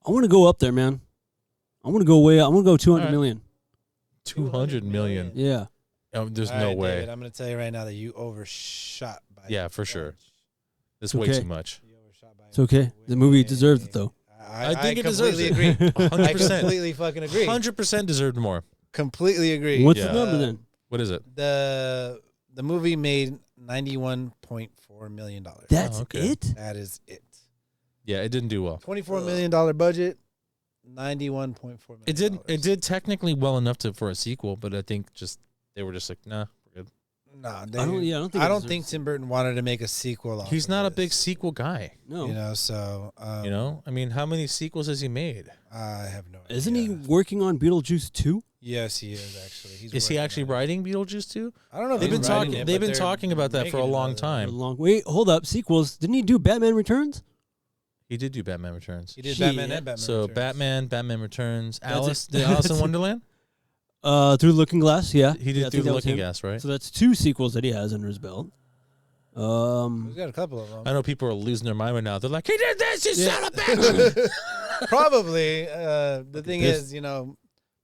I want to go up there, man. I want to go way. I want to go 200
All right.
million.
200 million.
Yeah.
Oh, there's
All
no
right,
way.
David, I'm going to tell you right now that you overshot by
Yeah, for sure.
much.
That's
It's
way
okay.
too much.
You overshot by
It's okay. The movie deserves it, though.
I think it deserves
completely
it.
agree. I
100%.
completely fucking agree.
100% deserved more.
Completely agree.
What's
Yeah.
the number then?
What is it?
The movie made $91.4 million.
That's
okay.
it.
That is it.
Yeah, it didn't do well.
$24 million budget, $91.4 million.
It did technically well enough for a sequel, but I think they were just like, nah, we're good.
Nah,
I don't think.
I
it
don't
deserves
think
it.
Tim Burton wanted to make a sequel. Off
He's
of
not a
this,
big sequel guy.
No.
You know, so
You know, I mean, how many sequels has he made?
I have no idea.
Isn't he working on Beetlejuice 2?
Yes, he is actually. He's
Is he
working
actually
on it.
writing Beetlejuice too?
I don't know. If
They've
he's
been
writing
talking.
it,
They've
but
been
they're
talking about that for a
making
long
another-
time.
Wait, hold up. Sequels. Didn't he do Batman Returns?
He did do Batman Returns.
He did
Shit.
Batman and Batman.
So
Returns.
Batman Returns,
That's
Alice,
it.
did Alice in
That's it.
Wonderland?
Through the Looking Glass. Yeah,
He
Yeah, I
did
think
do
that
the
was
Looking
him.
Glass, right?
So that's 2 sequels that he has under his belt.
He's got a couple of them.
I know people are losing their mind right now. They're like, he did this, you
Yeah.
son of a bitch.
Probably. The thing
pissed.
is, you know,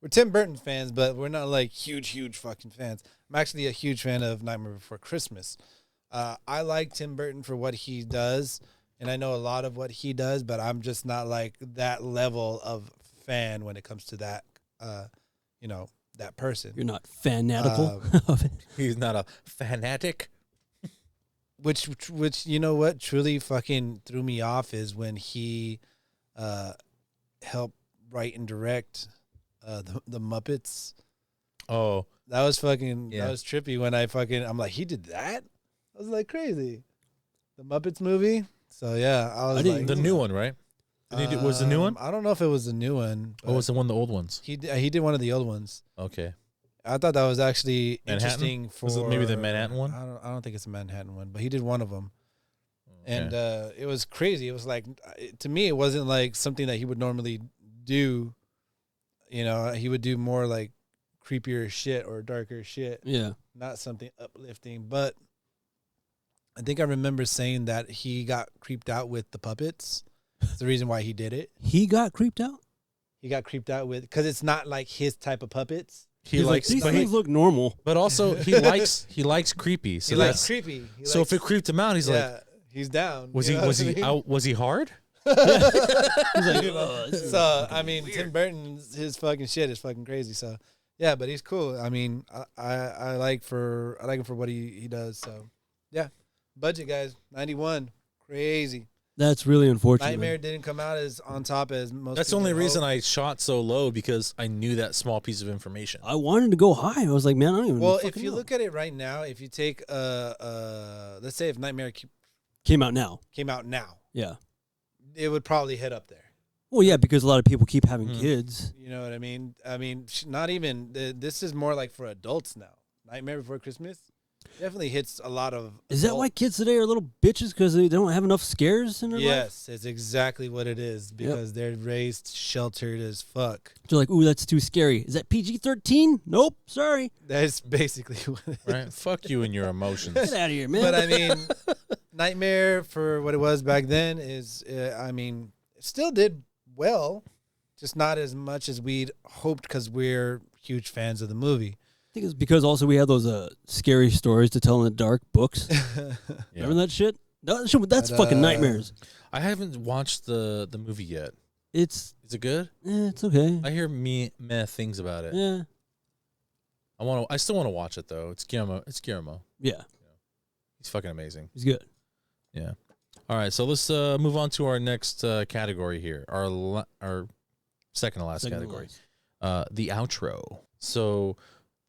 we're Tim Burton fans, but we're not like huge fucking fans. I'm actually a huge fan of Nightmare Before Christmas. I like Tim Burton for what he does, and I know a lot of what he does, but I'm just not like that level of fan when it comes to that, you know, that person.
You're not fanatical of it.
He's not a fanatic.
Which you know what truly fucking threw me off is when he helped write and direct the Muppets.
Oh,
That was fucking
Yeah.
that was trippy when I'm like, he did that? I was like crazy. The Muppets movie. So yeah, I was
I didn't-
like
the new one, right? Was the new one?
I don't know if it was the new one.
Or was it one of the old ones?
he did one of the old ones.
Okay.
I thought that was actually
Manhattan?
interesting for
Was it maybe the Manhattan one?
I don't think it's the Manhattan one, but he did one of them.
Okay.
And it was crazy. It was like, to me, it wasn't like something that he would normally do. You know, he would do more like creepier shit or darker shit,
Yeah.
not something uplifting. But I think I remember saying that he got creeped out with the puppets. That's the reason why he did it.
He got creeped out?
He got creeped out with, because it's not like his type of puppets.
he
He's
likes,
like, these
but,
things look normal.
but also he likes creepy. So
He likes
that's
creepy. He
so
likes,
if it creeped him out, he's like,
he's down.
was
You
he
know
was
what I
he
mean?
out? Was he hard?
He's like,
So I mean, Tim Burton's his fucking shit is fucking crazy. So yeah, but he's cool. I mean, I like him for what he does. So yeah, budget guys, 91, crazy.
that's really unfortunate.
Nightmare didn't come out as on top as most.
That's the
people
only reason
hoped.
I shot so low, because I knew that small piece of information.
I wanted to go high. I was like, man, I don't even
Well, if
fucking
you
know.
look at it right now, if you take let's say if Nightmare
Came out now.
came out now,
Yeah.
it would probably hit up there.
Well, yeah, because a lot of people keep having
Mhm.
kids.
You know what I mean? I mean, not even this is more like for adults now. Nightmare Before Christmas definitely hits a lot of.
Is that
adult-
why kids today are little bitches because they don't have enough scares in their life?
Yes, it's exactly what it is because they're raised sheltered as fuck.
They're like, ooh, that's too scary. Is that PG-13? Nope, sorry.
That's basically what it is.
Right? Fuck you and your emotions.
Get out of here, man.
But I mean, Nightmare for what it was back then is, I mean, it still did well, just not as much as we'd hoped because we're huge fans of the movie.
I think it's because also we have those scary stories to tell in the dark books.
Yeah.
Remember that shit? That's
But,
fucking nightmares.
I haven't watched the movie yet.
It's
Is it good?
it's okay.
I hear meh things about it.
Yeah.
I still want to watch it though. It's Guillermo.
Yeah.
He's fucking amazing.
He's good.
Yeah. All right, so let's move on to our next category here. Our second to last
Second to
category.
last.
The outro. So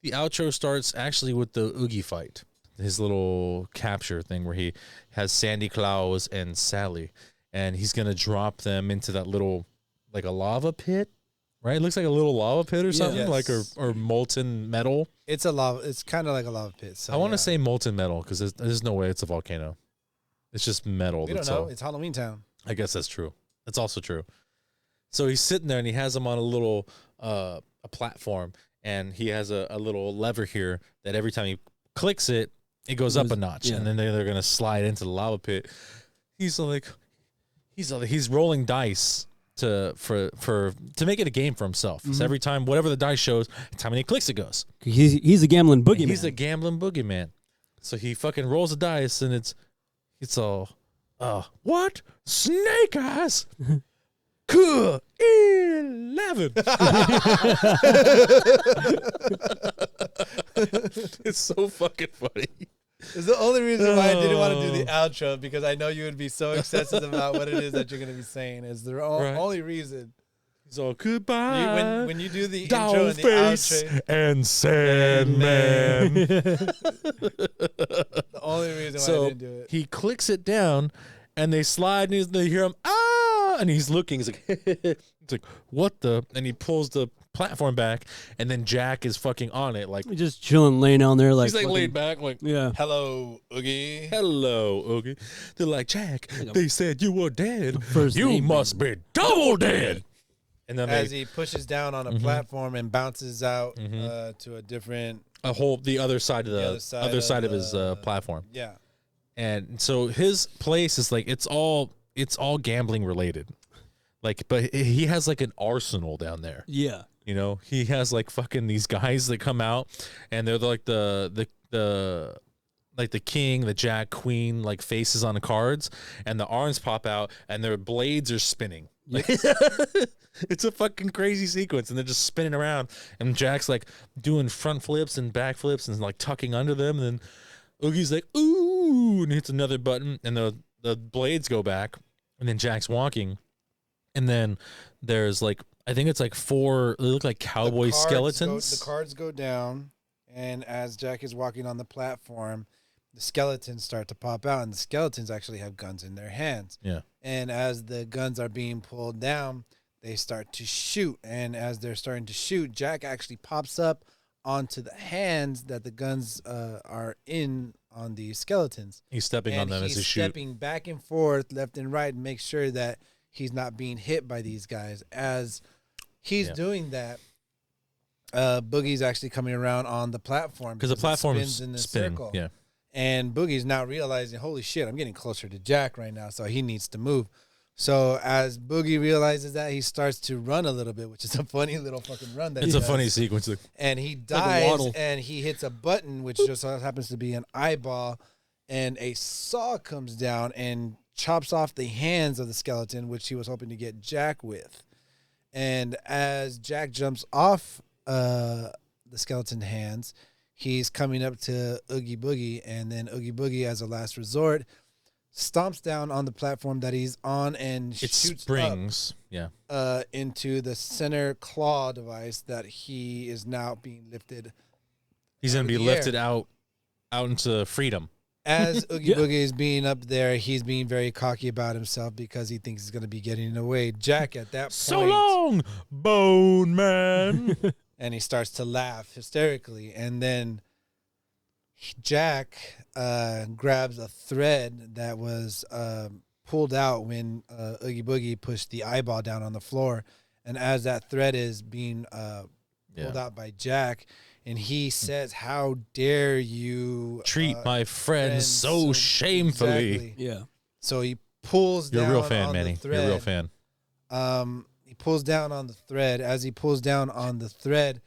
The outro starts actually with the Oogie fight, his little capture thing where he has Sandy Claus and Sally, and he's gonna drop them into that little, like a lava pit, right? It looks like a little lava pit or something,
Yes.
like or molten metal.
It's a lava. It's kind of like a lava pit. So
I want to say molten metal because there's no way it's a volcano. It's just metal.
we don't know. It's Halloweentown.
I guess that's true. That's also true. So he's sitting there and he has them on a little a platform, and he has a little lever here that every time he clicks it, it goes up a notch, and then they're gonna slide into the lava pit. He's rolling dice to make it a game for himself. So every time, whatever the dice shows, the time when he clicks, it goes.
He's a gambling boogeyman.
He's a gambling boogeyman. So he fucking rolls the dice, and it's all, what? Snake eyes? Cool. 11. It's so fucking funny.
It's the only reason why I didn't want to do the outro, because I know you would be so obsessive about what it is that you're going to be saying. Is the only reason.
So goodbye.
When you do the intro and the outro,
and Sandman.
the only reason why I didn't do it.
He clicks it down, and they slide, and they hear him, and he's looking. He's like, it's like, what the? And he pulls the platform back, and then Jack is fucking on it, like
just chilling, laying down there, like
he's like laid back, like
Hello, Oogie.
Hello, Oogie. They're like, Jack, they said you were dead.
First
You
name,
must be double dead. And then
As he pushes down on a platform and bounces out to a different
the other side of other side of his platform.
Yeah.
And so his place is like it's all gambling related. Like, but he has like an arsenal down there.
Yeah.
You know, he has like fucking these guys that come out, and they're like the like the king, the jack, queen, like faces on the cards, and the arms pop out, and their blades are spinning. Like, it's a fucking crazy sequence, and they're just spinning around, and Jack's like doing front flips and back flips and like tucking under them, and then Oogie's like ooh, and hits another button, and the blades go back, and then Jack's walking, and then there's like I think it's like 4. They look like cowboy skeletons.
The cards go down, and as Jack is walking on the platform, the skeletons start to pop out, and the skeletons actually have guns in their hands.
Yeah.
And as the guns are being pulled down, they start to shoot. And as they're starting to shoot, Jack actually pops up onto the hands that the guns are in on the skeletons.
He's stepping on them as he shoots.
He's stepping back and forth, left and right, and make sure that he's not being hit by these guys. As he's doing that, Boogie's actually coming around on the platform.
Because the platform is
spins in a
spinning.
circle.
Yeah.
And Boogie's now realizing, holy shit, I'm getting closer to Jack right now, so he needs to move. So as Boogie realizes that, he starts to run a little bit, which is a funny little fucking run. That
It's
he
a
does.
funny sequence.
And he
like a
dives,
waddle.
and he hits a button, which just happens to be an eyeball, and a saw comes down and chops off the hands of the skeleton, which he was hoping to get Jack with. And as Jack jumps off the skeleton hands, he's coming up to Oogie Boogie, and then Oogie Boogie, as a last resort, stomps down on the platform that he's on and
It
shoots
springs.
into the center claw device that he is now being lifted.
He's going to be
the air.
lifted out into freedom.
As Oogie Boogie is being up there, he's being very cocky about himself because he thinks he's going to be getting away. Jack, at that point...
So long, Bone Man.
And he starts to laugh hysterically. And then Jack grabs a thread that was pulled out when Oogie Boogie pushed the eyeball down on the floor. And as that thread is being pulled out by Jack, and he says, how dare you
treat my friend so shamefully.
Exactly.
Yeah.
So he pulls
You're
down
a real fan,
on
Manny.
the thread.
You're a real fan.
He pulls down on the thread. As he pulls down on the thread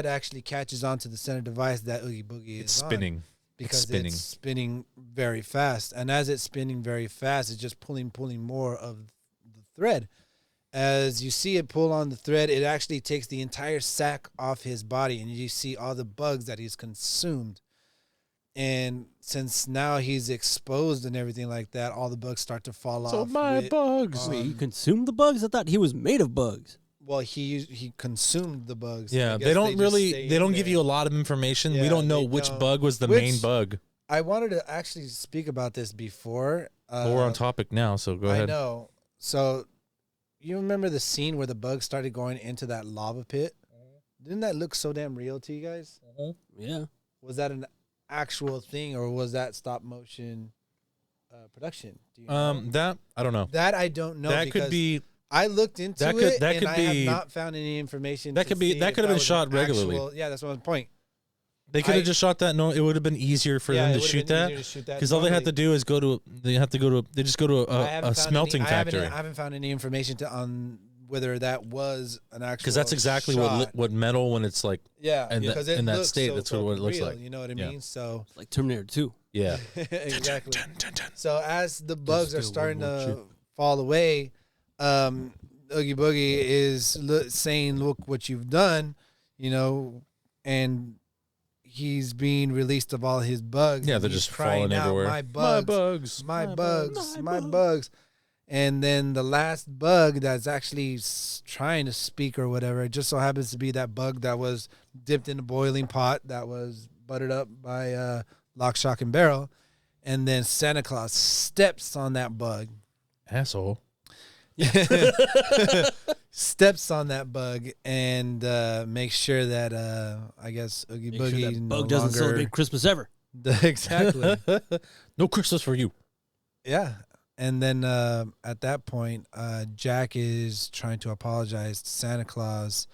actually catches onto the center device that Oogie Boogie
It's
is on,
spinning.
because it's spinning very fast. And as it's spinning very fast, it's just pulling more of the thread. As you see it pull on the thread, it actually takes the entire sack off his body, and you see all the bugs that he's consumed. And since now he's exposed and everything like that, all the bugs start to fall off.
So my bugs.
Wait, you consumed the bugs? I thought he was made of bugs.
Well, he consumed the bugs.
Yeah,
I
they
guess
don't
just
really
stay
they
in
don't give
there.
you a lot of information. We
Yeah,
don't know
they
which
don't.
bug was the
Which-
main bug.
I wanted to actually speak about this before.
Well, we're on topic now, so go
I
ahead.
know. So, you remember the scene where the bugs started going into that lava pit? Didn't that look so damn real to you guys?
Yeah.
Was that an actual thing, or was that stop motion production? Do you know?
That I don't know.
That I don't know.
That could
because
be
I looked into
that
it,
that
and
could
I
be-
have not found any information.
that
to
could be-
see
that
if
could have been
was an
shot regularly.
actual- yeah, that's my point.
they could have
I-
just shot that. No, it would have been easier for
Yeah,
them
it
to
would've
shoot
been
that
easier to shoot that
because all they have to
normally.
do is they just go to
I haven't
a
found
smelting
any,
factory
I haven't found any information on whether that was an actual.
because that's exactly
shot.
what metal when it's like
Yeah,
and
because
in
it
that
looks
state,
so
that's what it
fucking
looks
real,
like.
You know what I
Yeah.
mean? So
Like Terminator 2.
yeah.
exactly.
Dun, dun, dun.
So as the bugs are
still
starting
World War
to fall away, Oogie Boogie is saying, "Look what you've done," you know, and he's being released of all his bugs.
Yeah,
and
they're
he's
just
crying
falling
out,
everywhere.
My bugs, my bugs, my bugs. And then the last bug that's actually trying to speak or whatever, it just so happens to be that bug that was dipped in a boiling pot that was buttered up by Lock, Shock, and Barrel. And then Santa Claus steps on that bug.
Asshole.
Steps on that bug and makes sure that I guess Oogie
Make sure
Boogie
that
no
bug doesn't
longer
celebrate Christmas ever.
exactly.
No Christmas for you.
Yeah. And then at that point, Jack is trying to apologize to Santa Claus,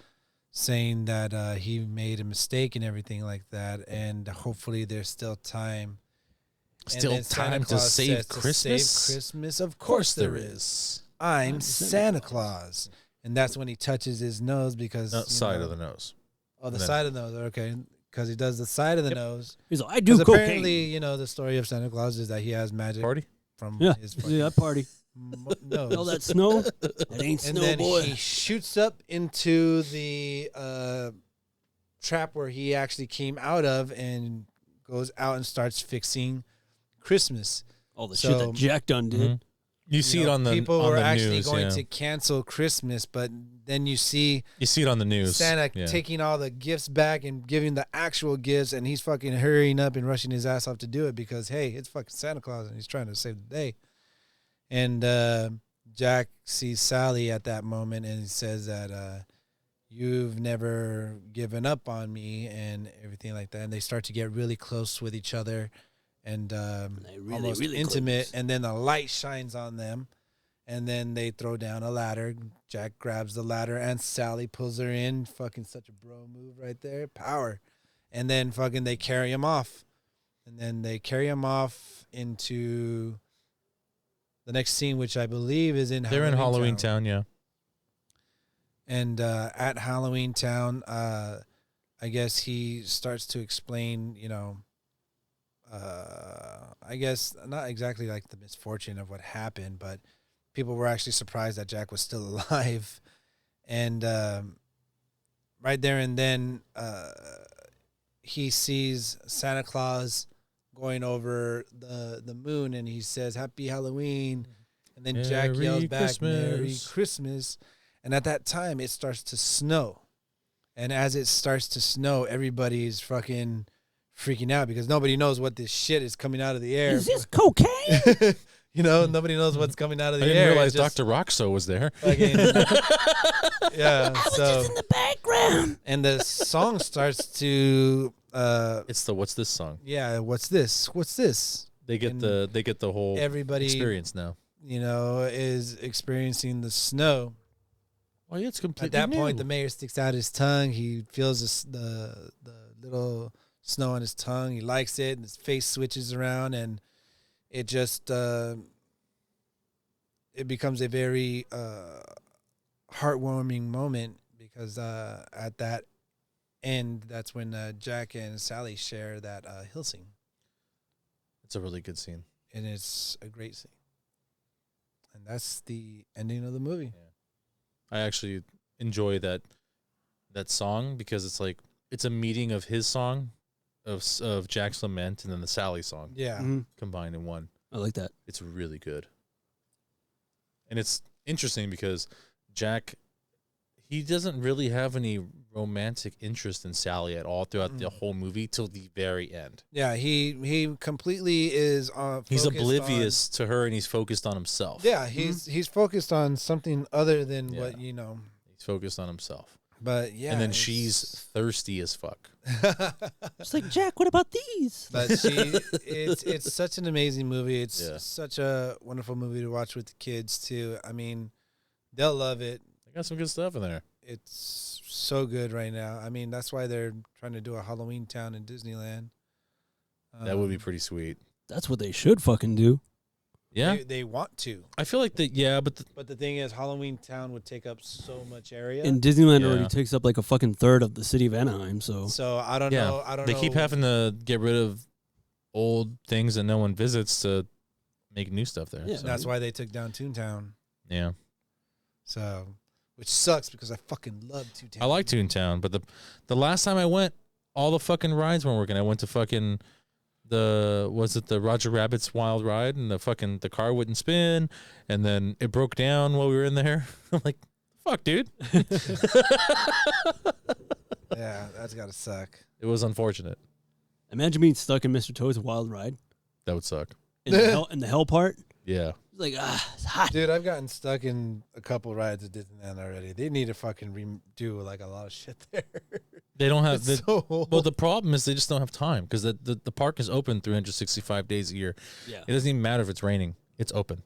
saying that he made a mistake and everything like that. And hopefully there's still time. And
Still
then Santa
time to
Claus
save
says,
Christmas?
save Christmas? Of
Of course
course
there
is.
is.
I'm Santa Claus. And that's when he touches his nose because... you
Side
know-
of the nose.
Oh, the
then-
side of the nose. Okay. Because he does the side of the nose.
He's like, I do
Because
cocaine.
apparently, you know, the story of Santa Claus is that he has magic
Party?
from
Yeah,
his
yeah, party.
nose.
All that snow, that ain't
And
snow,
then
boy.
he shoots up into the trap where he actually came out of and goes out and starts fixing Christmas.
All the shit
so-
that Jack done did.
Mhm. You see
You
it
know,
on the
people
on
were
the
actually
news,
going
yeah.
to cancel Christmas, but then you see
You see it on the news.
Santa
yeah.
taking all the gifts back and giving the actual gifts, and he's fucking hurrying up and rushing his ass off to do it because, hey, it's fucking Santa Claus and he's trying to save the day. And Jack sees Sally at that moment and he says that you've never given up on me and everything like that. And they start to get really close with each other and
They really,
almost
really
intimate.
close.
And then the light shines on them. And then they throw down a ladder. Jack grabs the ladder and Sally pulls her in. Fucking such a bro move right there. Power. And then fucking they carry him off. And then they carry him off into the next scene, which I believe is in
They're in
Halloweentown.
Halloweentown, yeah.
And at Halloweentown, I guess he starts to explain, you know, I guess not exactly like the misfortune of what happened, but people were actually surprised that Jack was still alive. And right there and then, he sees Santa Claus going over the moon, and he says, "Happy Halloween." And then Jack
Merry
yells back, "Merry
Christmas."
Christmas." And at that time, it starts to snow. And as it starts to snow, everybody's fucking freaking out because nobody knows what this shit is coming out of the air.
Is this cocaine?
You know, nobody knows what's coming out of
I
the
didn't
air.
realize
It's just
Dr. Roxo was there.
fucking- yeah. So
in the background.
and the song starts to
It's the What's This song?
yeah, what's this? What's this?
They get
And
the whole
Everybody
experience now.
you know, is experiencing the snow.
Well, yeah, it's completely
At that point,
new.
the mayor sticks out his tongue. He feels the little snow on his tongue. He likes it, and his face switches around, and it just it becomes a very heartwarming moment because at that end, that's when Jack and Sally share that hill scene,
It's a really good scene.
and it's a great scene. And that's the ending of the movie.
I actually enjoy that song because it's like it's a meeting of his song, of Jack's lament, and then the Sally song
Yeah.
Mhm.
combined in one.
I like that.
It's really good, and it's interesting because Jack, He doesn't really have any romantic interest in Sally at all throughout the whole movie till the very end.
Yeah, he completely is.
He's
focused
oblivious to her, and he's focused on himself.
Yeah, he's focused on something other than what
He's focused on himself.
But yeah,
And then she's thirsty as fuck.
It's like, Jack, what about these?
But it's such an amazing movie. It's such a wonderful movie to watch with the kids too. I mean, they'll love it.
They got some good stuff in there.
It's so good right now. I mean, that's why they're trying to do a Halloweentown in Disneyland.
That would be pretty sweet.
That's what they should fucking do.
Yeah,
They want to.
I feel like that. Yeah, but
But the thing is, Halloweentown would take up so much area.
And Disneyland
Yeah.
already takes up like a fucking third of the city of Anaheim, so
So I don't know. I don't know.
they keep having to get rid of old things that no one visits to make new stuff there.
Yeah.
so.
That's why they took down Toontown.
Yeah,
So, which sucks because I fucking love Toontown.
I like Toontown, but the last time I went, all the fucking rides weren't working. I went to fucking the Roger Rabbit's Wild Ride, and the car wouldn't spin, and then it broke down while we were in there. I'm like, fuck, dude.
Yeah, that's gotta suck.
It was unfortunate.
imagine being stuck in Mr. Toad's Wild Ride
That would suck.
in the hell part.
Yeah.
It's like, it's hot.
Dude, I've gotten stuck in a couple rides at Disneyland already. They need to fucking redo like a lot of shit there.
They don't have
It's so
well, the problem is they just don't have time because the park is open 365 days a year.
Yeah.
It doesn't even matter if it's raining. It's open.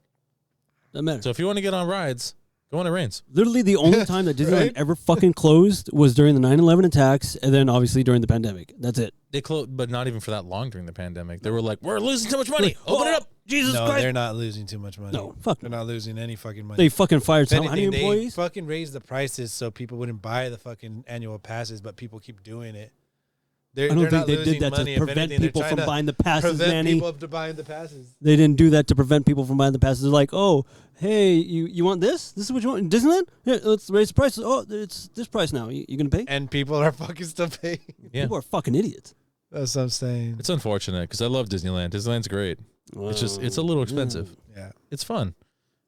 Doesn't matter.
So if you want to get on rides, go when it rains.
Literally the only time that Disneyland
Right?
ever fucking closed was during the 9/11 attacks, and then obviously during the pandemic. That's it.
They closed, but not even for that long during the pandemic. They were like, we're losing too much money. Open it up.
Jesus
No,
Christ.
they're not losing too much money.
No, fuck
They're
no.
not losing any fucking money.
They fucking fired
If
how many
anything, they
employees?
fucking raised the prices so people wouldn't buy the fucking annual passes, but people keep doing it.
I don't think they did that to prevent people from buying the passes,
prevent
Manny.
people from buying the passes.
They didn't do that to prevent people from buying the passes. They're like, oh, hey, you want this? This is what you want in Disneyland? Yeah, let's raise the prices. Oh, it's this price now. You going to pay?
And people are fucking still paying.
Yeah.
People are fucking idiots.
That's what I'm saying.
It's unfortunate because I love Disneyland. Disneyland's great. It's just, it's a little expensive.
Yeah.
It's fun.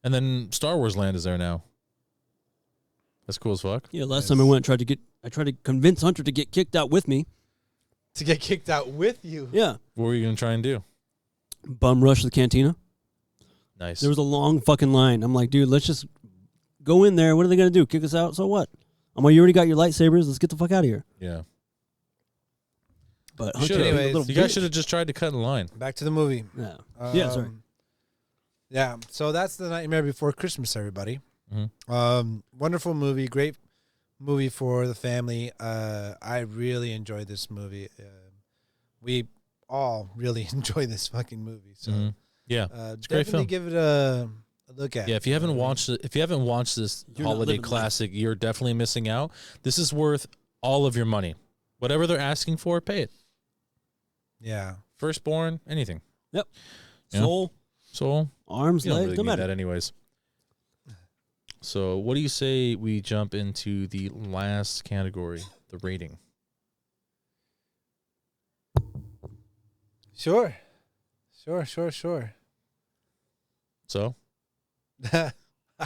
And then Star Wars Land is there now. That's cool as fuck.
Yeah, last time I went, I tried to convince Hunter to get kicked out with me.
To get kicked out with you.
Yeah.
What were you going to try and do?
Bum rush the cantina.
Nice.
There was a long fucking line. I'm like, dude, let's just go in there. What are they going to do? Kick us out? So what? I'm like, you already got your lightsabers. Let's get the fuck out of here.
Yeah.
But
You
Hunter,
should've.
being a
Anyways,
little
You guys
bitch.
should have just tried to cut in line.
Back to the movie.
Yeah. Yeah, sorry.
Yeah. So that's The Nightmare Before Christmas, everybody.
Mhm.
Wonderful movie. Great movie for the family. I really enjoyed this movie. We all really enjoy this fucking movie. So
Mhm. Yeah.
definitely
a great film.
give it a look at.
Yeah, if you haven't watched it, if you haven't watched this
You're not
holiday
living life.
classic, you're definitely missing out. This is worth all of your money. Whatever they're asking for, pay it.
Yeah.
Firstborn, anything.
Yep.
Yeah.
Soul,
Soul,
arms,
you don't
legs,
really
don't
need
matter.
that anyways. So what do you say we jump into the last category, the rating?
Sure.
So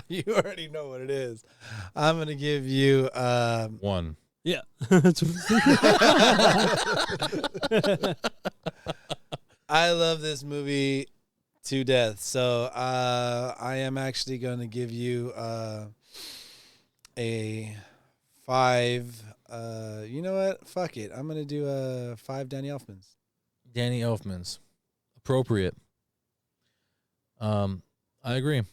You already know what it is. I'm gonna give you
1.
Yeah. That's what
I love this movie to death. So I am actually gonna give you a 5. You know what? Fuck it. I'm gonna do a 5 Danny Elfmans.
Danny Elfman's appropriate. I agree.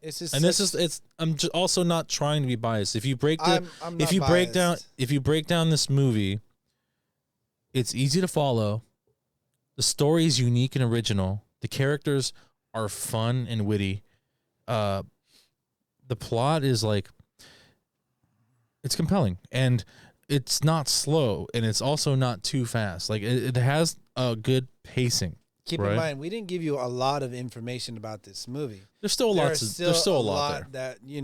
It's just
And this is it's. I'm just also not trying to be biased. If you break the,
I'm
if
not
you break down,
biased.
if you break down this movie, it's easy to follow. The story is unique and original. The characters are fun and witty. The plot is like, it's compelling and it's not slow and it's also not too fast. Like it has a good pacing.
Keep
right?
in mind, we didn't give you a lot of information about this movie.
There's still
There's
still a lot there.
that you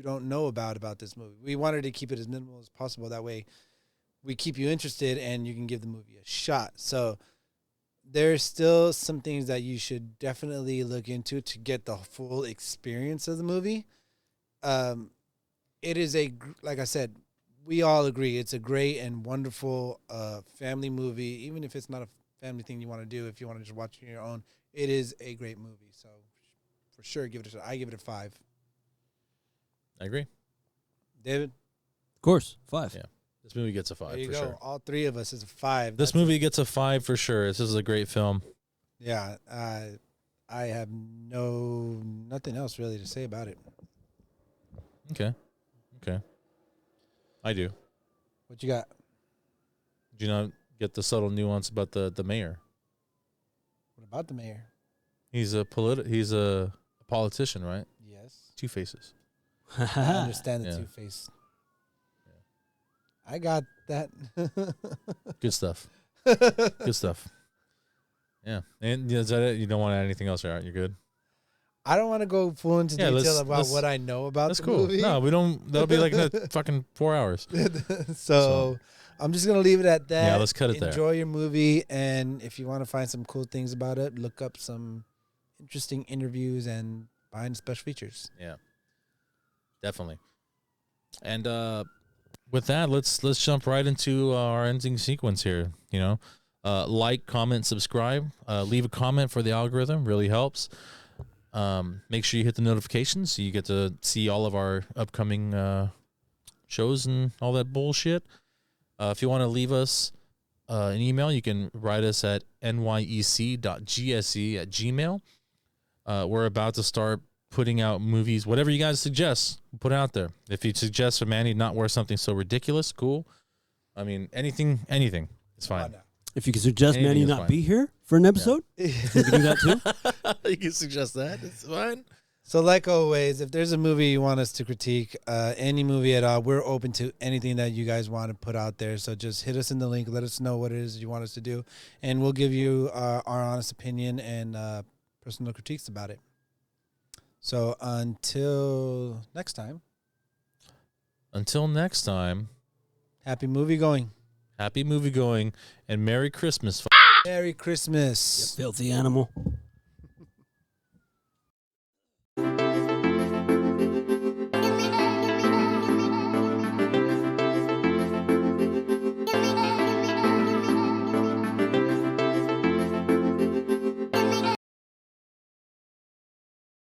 don't know about this movie. We wanted to keep it as minimal as possible. That way, we keep you interested and you can give the movie a shot. So there's still some things that you should definitely look into to get the full experience of the movie. it is like I said, we all agree it's a great and wonderful family movie. Even if it's not a family thing you want to do, if you want to just watch it on your own, it is a great movie. So for sure, give it a shot. I give it a 5.
I agree.
David?
Of course, 5.
Yeah. This movie gets a 5
There you
for
go.
sure.
All 3 of us is a 5.
This movie gets a 5 for sure. This is a great film.
Yeah. I have nothing else really to say about it.
Okay. I do.
What you got?
Do you not get the subtle nuance about the mayor?
What about the mayor?
He's a politician, right?
Yes.
2 faces.
I understand the
Yeah.
two-face. I got that.
Good stuff. Good stuff. Yeah. And is that it? You don't want to add anything else, right? You're good?
I don't want to go full into
Yeah,
detail
let's-
about what I know about
That's
the
cool.
movie.
No, we don't. That'll be like fucking 4 hours.
So I'm just going to leave it at that.
Yeah, let's cut it there.
Enjoy your movie. And if you want to find some cool things about it, look up some interesting interviews and find special features.
Yeah. Definitely. And with that, let's jump right into our ending sequence here. You know, like, comment, subscribe, leave a comment for the algorithm. Really helps. Make sure you hit the notifications so you get to see all of our upcoming shows and all that bullshit. If you want to leave us an email, you can write us at nyec.gse@gmail. We're about to start putting out movies, whatever you guys suggest, put it out there. If you suggest for Manny not wear something so ridiculous, cool. I mean, anything, it's fine.
If you could suggest
Anything
Manny
is
not
fine.
be here for an episode, you can do that too.
You can suggest that. It's fine.
So like always, if there's a movie you want us to critique, any movie at all, we're open to anything that you guys want to put out there. So just hit us in the link. Let us know what it is you want us to do. And we'll give you our honest opinion and personal critiques about it. So until next time.
Until next time,
Happy movie going.
happy movie going and Merry Christmas.
Merry Christmas.
Filthy animal.